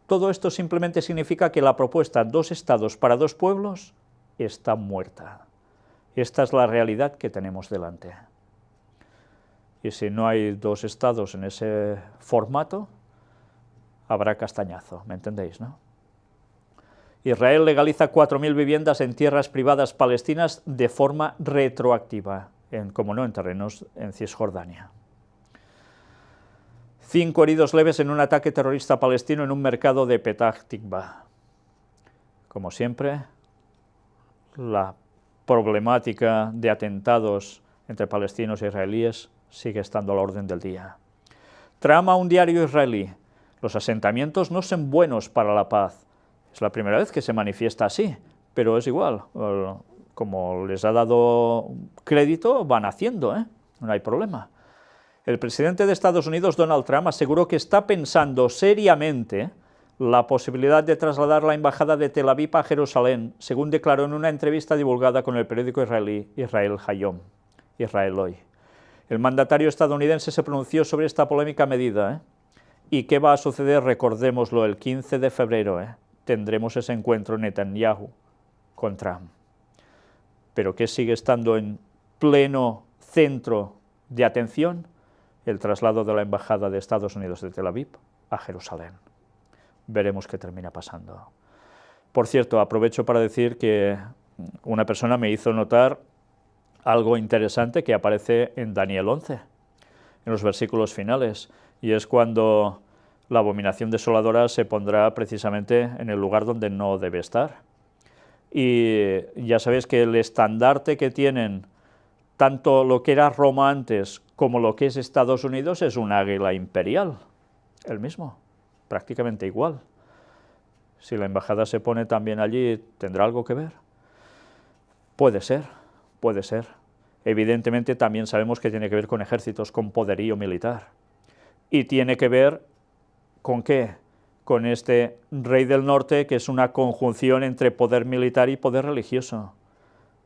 Todo esto simplemente significa que la propuesta 2 estados para 2 pueblos está muerta. Esta es la realidad que tenemos delante. Y si no hay 2 estados en ese formato, habrá castañazo, ¿me entendéis, no? Israel legaliza 4.000 viviendas en tierras privadas palestinas de forma retroactiva, como no en terrenos en Cisjordania. 5 heridos leves en un ataque terrorista palestino en un mercado de Petah Tikva. Como siempre, la problemática de atentados entre palestinos e israelíes sigue estando a la orden del día. Trama un diario israelí. Los asentamientos no son buenos para la paz. Es la primera vez que se manifiesta así, pero es igual. Como les ha dado crédito, van haciendo, no hay problema. El presidente de Estados Unidos, Donald Trump, aseguró que está pensando seriamente la posibilidad de trasladar la embajada de Tel Aviv a Jerusalén, según declaró en una entrevista divulgada con el periódico israelí Israel Hayom, Israel Hoy. El mandatario estadounidense se pronunció sobre esta polémica medida. ¿Y qué va a suceder? Recordémoslo, el 15 de febrero, tendremos ese encuentro Netanyahu con Trump. ¿Pero qué sigue estando en pleno centro de atención? El traslado de la embajada de Estados Unidos de Tel Aviv a Jerusalén. Veremos qué termina pasando. Por cierto, aprovecho para decir que una persona me hizo notar algo interesante que aparece en Daniel 11, en los versículos finales, y es cuando la abominación desoladora se pondrá precisamente en el lugar donde no debe estar. Y ya sabéis que el estandarte que tienen tanto lo que era Roma antes como lo que es Estados Unidos es un águila imperial, el mismo, prácticamente igual. Si la embajada se pone también allí, ¿tendrá algo que ver? Puede ser, puede ser. Evidentemente también sabemos que tiene que ver con ejércitos, con poderío militar. Y tiene que ver ¿con qué? con este rey del norte, que es una conjunción entre poder militar y poder religioso.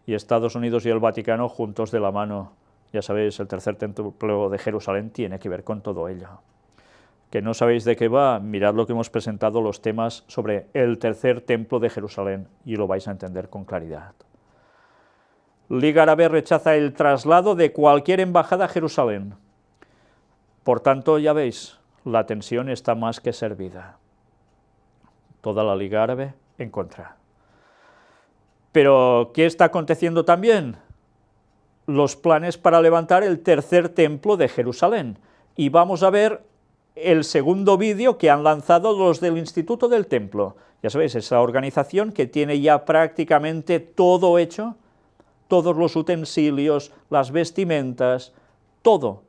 Y Estados Unidos y el Vaticano juntos de la mano. Ya sabéis, el tercer templo de Jerusalén tiene que ver con todo ello. ¿Que no sabéis de qué va? Mirad lo que hemos presentado, los temas sobre el tercer templo de Jerusalén, y lo vais a entender con claridad. Liga Árabe rechaza el traslado de cualquier embajada a Jerusalén. Por tanto, ya veis, la tensión está más que servida. Toda la Liga Árabe en contra. Pero, ¿qué está aconteciendo también? Los planes para levantar el tercer templo de Jerusalén. Y vamos a ver el segundo vídeo que han lanzado los del Instituto del Templo. Ya sabéis, esa organización que tiene ya prácticamente todo hecho, todos los utensilios, las vestimentas, todo.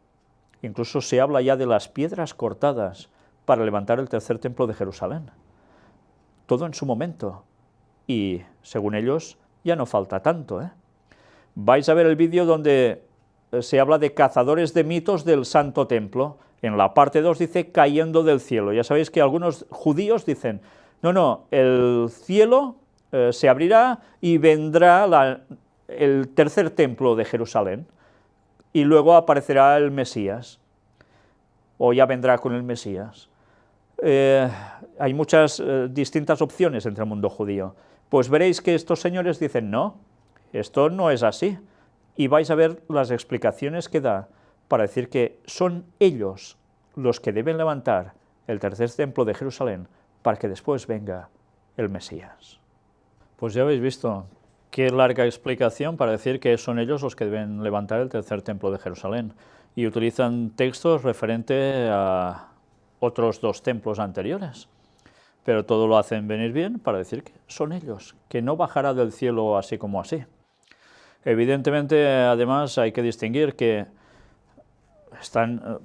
Incluso se habla ya de las piedras cortadas para levantar el tercer templo de Jerusalén. Todo en su momento. Y, según ellos, ya no falta tanto, ¿eh? Vais a ver el vídeo donde se habla de cazadores de mitos del Santo Templo. En la parte 2 dice cayendo del cielo. Ya sabéis que algunos judíos dicen, no, el cielo se abrirá y vendrá el tercer templo de Jerusalén, y luego aparecerá el Mesías, o ya vendrá con el Mesías. Hay muchas distintas opciones entre el mundo judío. Pues veréis que estos señores dicen, no, esto no es así, y vais a ver las explicaciones que da para decir que son ellos los que deben levantar el tercer templo de Jerusalén para que después venga el Mesías. Pues ya habéis visto qué larga explicación para decir que son ellos los que deben levantar el tercer templo de Jerusalén, y utilizan textos referentes a otros dos templos anteriores, pero todo lo hacen venir bien para decir que son ellos, que no bajará del cielo así como así. Evidentemente, además, hay que distinguir que están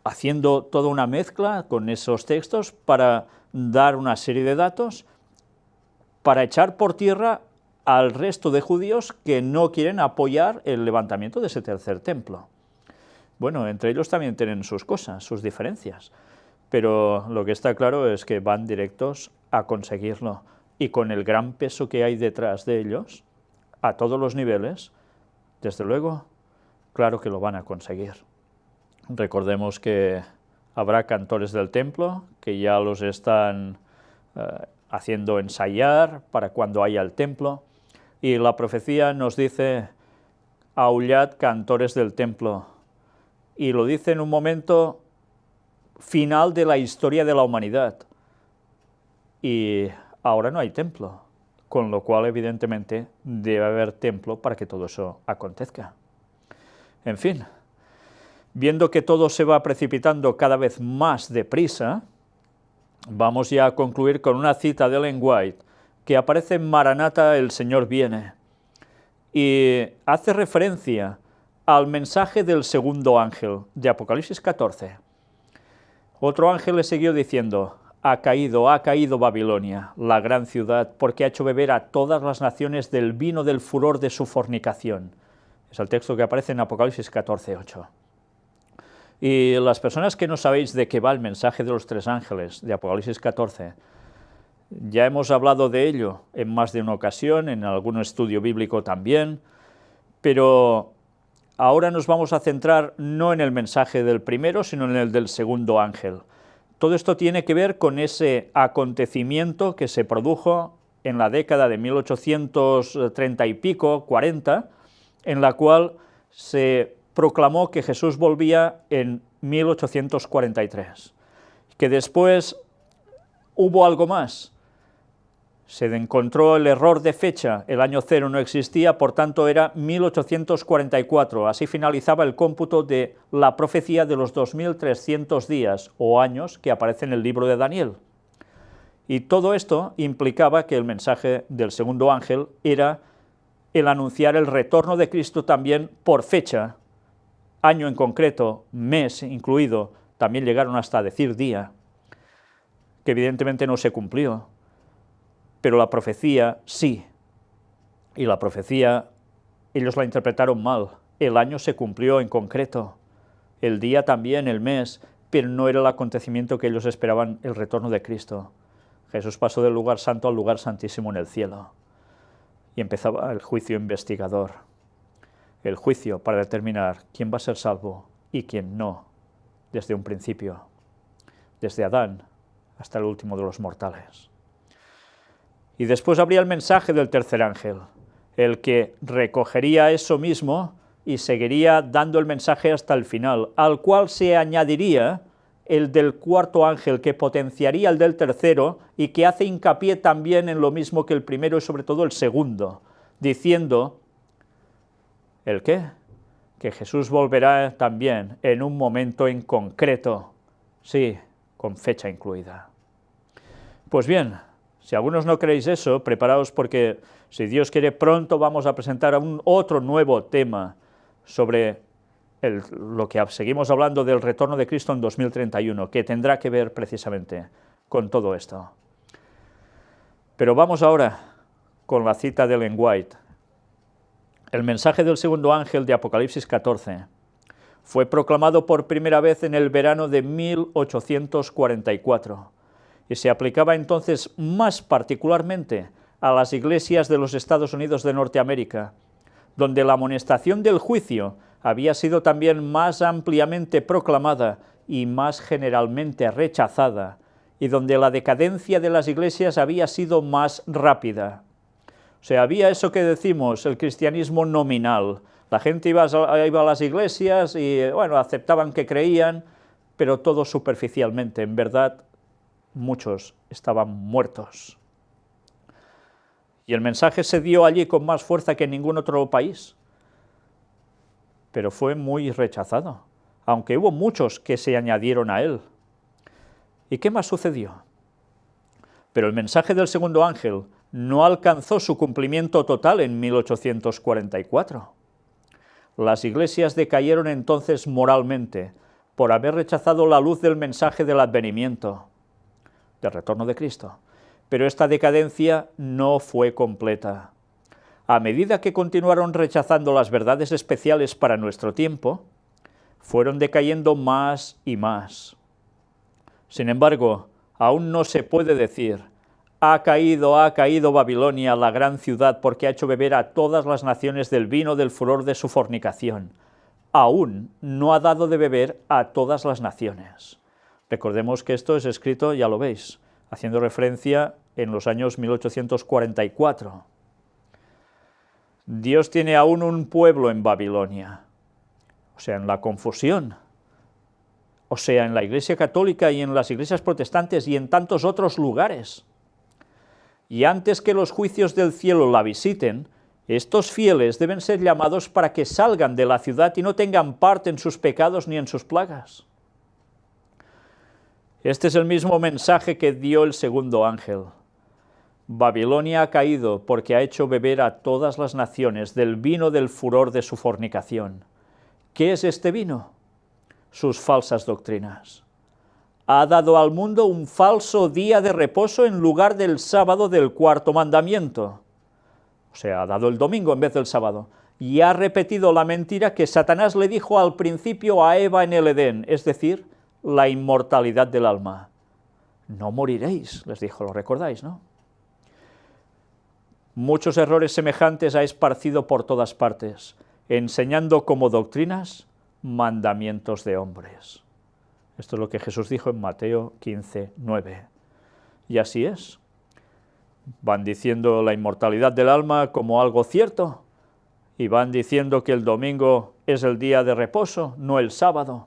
haciendo toda una mezcla con esos textos para dar una serie de datos para echar por tierra al resto de judíos que no quieren apoyar el levantamiento de ese tercer templo. Bueno, entre ellos también tienen sus cosas, sus diferencias, pero lo que está claro es que van directos a conseguirlo, y con el gran peso que hay detrás de ellos, a todos los niveles, desde luego, claro que lo van a conseguir. Recordemos que habrá cantores del templo que ya los están haciendo ensayar para cuando haya el templo, y la profecía nos dice, aullad cantores del templo, y lo dice en un momento final de la historia de la humanidad, y ahora no hay templo, con lo cual evidentemente debe haber templo para que todo eso acontezca. En fin, viendo que todo se va precipitando cada vez más deprisa, vamos ya a concluir con una cita de Ellen White, que aparece en Maranata, el Señor viene, y hace referencia al mensaje del segundo ángel de Apocalipsis 14. Otro ángel le siguió diciendo, ha caído Babilonia, la gran ciudad, porque ha hecho beber a todas las naciones del vino del furor de su fornicación. Es el texto que aparece en Apocalipsis 14:8. Y las personas que no sabéis de qué va el mensaje de los tres ángeles de Apocalipsis 14, ya hemos hablado de ello en más de una ocasión, en algún estudio bíblico también, pero ahora nos vamos a centrar no en el mensaje del primero, sino en el del segundo ángel. Todo esto tiene que ver con ese acontecimiento que se produjo en la década de 1830 y pico, 40, en la cual se proclamó que Jesús volvía en 1843, que después hubo algo más. Se encontró el error de fecha, el año cero no existía, por tanto era 1844, así finalizaba el cómputo de la profecía de los 2300 días o años que aparece en el libro de Daniel. Y todo esto implicaba que el mensaje del segundo ángel era el anunciar el retorno de Cristo también por fecha, año en concreto, mes incluido, también llegaron hasta decir día, que evidentemente no se cumplió. Pero la profecía sí, y la profecía ellos la interpretaron mal, el año se cumplió en concreto, el día también, el mes, pero no era el acontecimiento que ellos esperaban, el retorno de Cristo. Jesús pasó del lugar santo al lugar santísimo en el cielo, y empezaba el juicio investigador, el juicio para determinar quién va a ser salvo y quién no, desde un principio, desde Adán hasta el último de los mortales. Y después habría el mensaje del tercer ángel, el que recogería eso mismo y seguiría dando el mensaje hasta el final, al cual se añadiría el del cuarto ángel, que potenciaría el del tercero y que hace hincapié también en lo mismo que el primero y sobre todo el segundo, diciendo, ¿el qué? Que Jesús volverá también en un momento en concreto, sí, con fecha incluida. Pues bien, si algunos no creéis eso, preparaos porque, si Dios quiere, pronto vamos a presentar otro nuevo tema sobre lo que seguimos hablando del retorno de Cristo en 2031, que tendrá que ver precisamente con todo esto. Pero vamos ahora con la cita de Ellen White. El mensaje del segundo ángel de Apocalipsis 14 fue proclamado por primera vez en el verano de 1844 y se aplicaba entonces más particularmente a las iglesias de los Estados Unidos de Norteamérica, donde la amonestación del juicio había sido también más ampliamente proclamada y más generalmente rechazada, y donde la decadencia de las iglesias había sido más rápida. O sea, había eso que decimos, el cristianismo nominal. La gente iba a las iglesias y, bueno, aceptaban que creían, pero todo superficialmente. En verdad, muchos estaban muertos. Y el mensaje se dio allí con más fuerza que en ningún otro país, pero fue muy rechazado, aunque hubo muchos que se añadieron a él. ¿Y qué más sucedió? Pero el mensaje del segundo ángel no alcanzó su cumplimiento total en 1844. Las iglesias decayeron entonces moralmente por haber rechazado la luz del mensaje del advenimiento, del retorno de Cristo. Pero esta decadencia no fue completa. A medida que continuaron rechazando las verdades especiales para nuestro tiempo, fueron decayendo más y más. Sin embargo, aún no se puede decir, ha caído Babilonia, la gran ciudad, porque ha hecho beber a todas las naciones del vino del furor de su fornicación. Aún no ha dado de beber a todas las naciones. Recordemos que esto es escrito, ya lo veis, haciendo referencia en los años 1844. Dios tiene aún un pueblo en Babilonia, o sea, en la confusión, o sea, en la Iglesia Católica y en las iglesias protestantes y en tantos otros lugares. Y antes que los juicios del cielo la visiten, estos fieles deben ser llamados para que salgan de la ciudad y no tengan parte en sus pecados ni en sus plagas. Este es el mismo mensaje que dio el segundo ángel. Babilonia ha caído porque ha hecho beber a todas las naciones del vino del furor de su fornicación. ¿Qué es este vino? Sus falsas doctrinas. Ha dado al mundo un falso día de reposo en lugar del sábado del cuarto mandamiento. O sea, ha dado el domingo en vez del sábado. Y ha repetido la mentira que Satanás le dijo al principio a Eva en el Edén, es decir, la inmortalidad del alma. No moriréis, les dijo, lo recordáis, ¿no? Muchos errores semejantes ha esparcido por todas partes, enseñando como doctrinas mandamientos de hombres. Esto es lo que Jesús dijo en Mateo 15, 9. Y así es. Van diciendo la inmortalidad del alma como algo cierto, y van diciendo que el domingo es el día de reposo, no el sábado.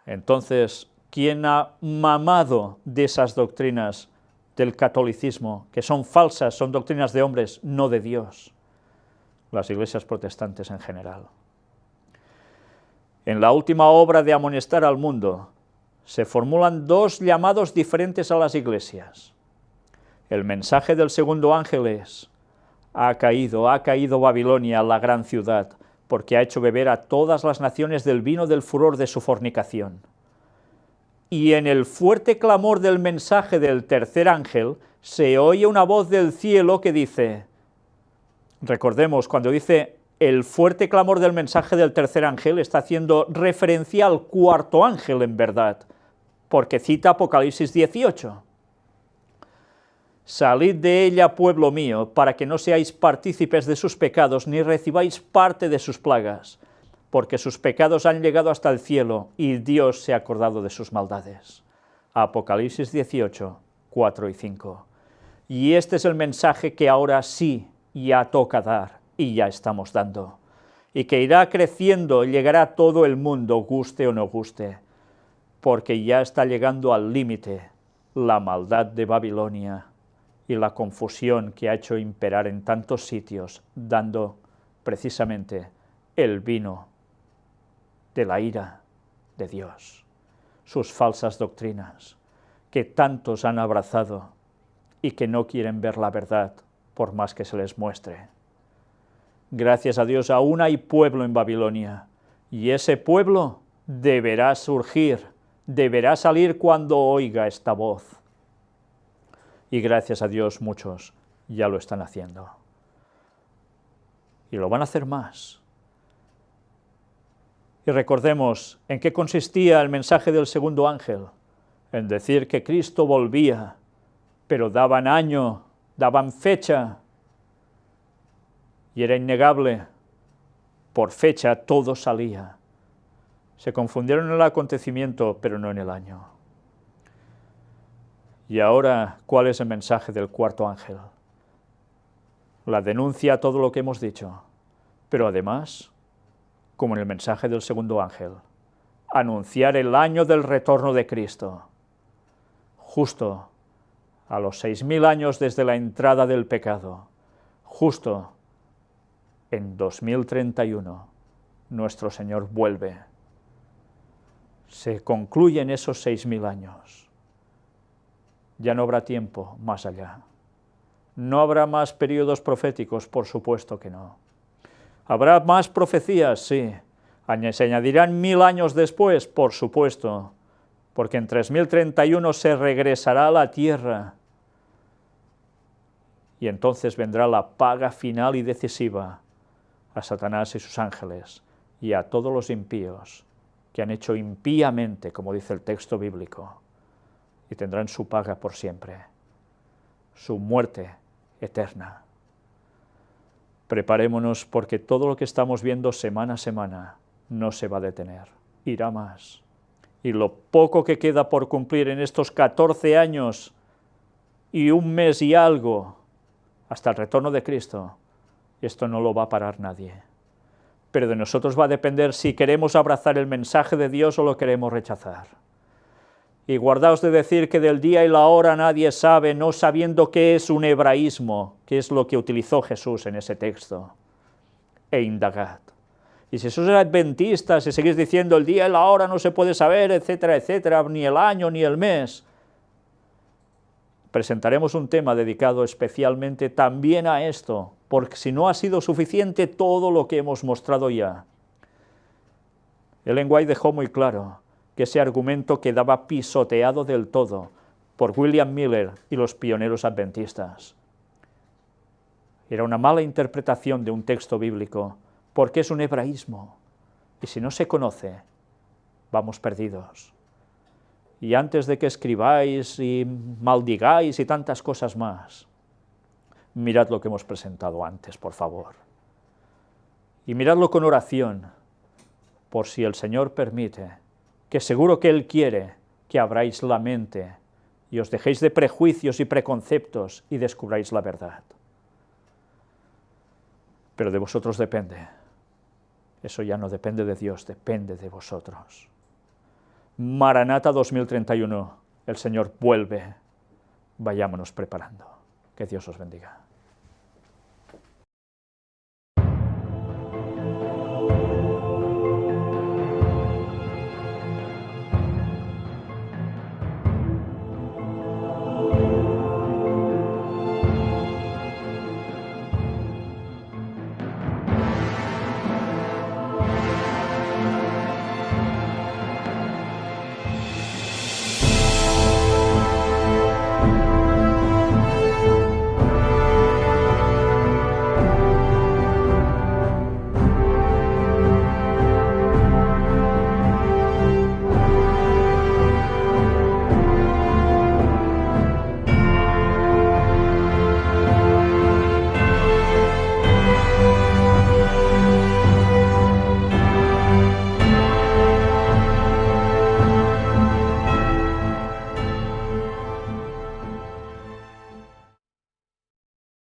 Entonces, ¿quién ha mamado de esas doctrinas del catolicismo, que son falsas, son doctrinas de hombres, no de Dios? Las iglesias protestantes en general. En la última obra de amonestar al mundo, se formulan dos llamados diferentes a las iglesias. El mensaje del segundo ángel es, ha caído Babilonia, la gran ciudad, porque ha hecho beber a todas las naciones del vino del furor de su fornicación. Y en el fuerte clamor del mensaje del tercer ángel, se oye una voz del cielo que dice, recordemos, cuando dice el fuerte clamor del mensaje del tercer ángel está haciendo referencia al cuarto ángel en verdad, porque cita Apocalipsis 18. Salid de ella, pueblo mío, para que no seáis partícipes de sus pecados, ni recibáis parte de sus plagas, porque sus pecados han llegado hasta el cielo, y Dios se ha acordado de sus maldades. Apocalipsis 18, 4 y 5. Y este es el mensaje que ahora sí ya toca dar, y ya estamos dando, y que irá creciendo y llegará a todo el mundo, guste o no guste, porque ya está llegando al límite la maldad de Babilonia y la confusión que ha hecho imperar en tantos sitios, dando precisamente el vino de la ira de Dios, sus falsas doctrinas, que tantos han abrazado y que no quieren ver la verdad por más que se les muestre. Gracias a Dios aún hay pueblo en Babilonia, y ese pueblo deberá surgir, deberá salir cuando oiga esta voz. Y gracias a Dios muchos ya lo están haciendo. Y lo van a hacer más. Y recordemos en qué consistía el mensaje del segundo ángel, en decir que Cristo volvía, pero daban año, daban fecha, y era innegable, por fecha todo salía. Se confundieron en el acontecimiento, pero no en el año. Y ahora, ¿cuál es el mensaje del cuarto ángel? La denuncia a todo lo que hemos dicho, pero además, como en el mensaje del segundo ángel, anunciar el año del retorno de Cristo, justo a los 6000 años desde la entrada del pecado, justo en 2031, nuestro Señor vuelve. Se concluyen esos 6000 años. Ya no habrá tiempo más allá. No habrá más periodos proféticos, por supuesto que no. ¿Habrá más profecías? Sí. ¿Se añadirán 1000 años después? Por supuesto, porque en 3031 se regresará a la tierra. Y entonces vendrá la paga final y decisiva a Satanás y sus ángeles, y a todos los impíos que han hecho impíamente, como dice el texto bíblico, y tendrán su paga por siempre, su muerte eterna. Preparémonos porque todo lo que estamos viendo semana a semana no se va a detener, irá más. Y lo poco que queda por cumplir en estos 14 años y un mes y algo, hasta el retorno de Cristo, esto no lo va a parar nadie. Pero de nosotros va a depender si queremos abrazar el mensaje de Dios o lo queremos rechazar. Y guardaos de decir que del día y la hora nadie sabe, no sabiendo qué es un hebraísmo, que es lo que utilizó Jesús en ese texto. E indagad. Y si sois adventistas y seguís diciendo el día y la hora no se puede saber, etcétera, etcétera, ni el año ni el mes, presentaremos un tema dedicado especialmente también a esto, porque si no ha sido suficiente todo lo que hemos mostrado ya. Ellen White dejó muy claro que ese argumento quedaba pisoteado del todo por William Miller y los pioneros adventistas. Era una mala interpretación de un texto bíblico, porque es un hebraísmo, y si no se conoce, vamos perdidos. Y antes de que escribáis y maldigáis y tantas cosas más, mirad lo que hemos presentado antes, por favor. Y miradlo con oración, por si el Señor permite, que seguro que Él quiere que abráis la mente y os dejéis de prejuicios y preconceptos y descubráis la verdad. Pero de vosotros depende. Eso ya no depende de Dios, depende de vosotros. Maranata 2031, el Señor vuelve. Vayámonos preparando. Que Dios os bendiga.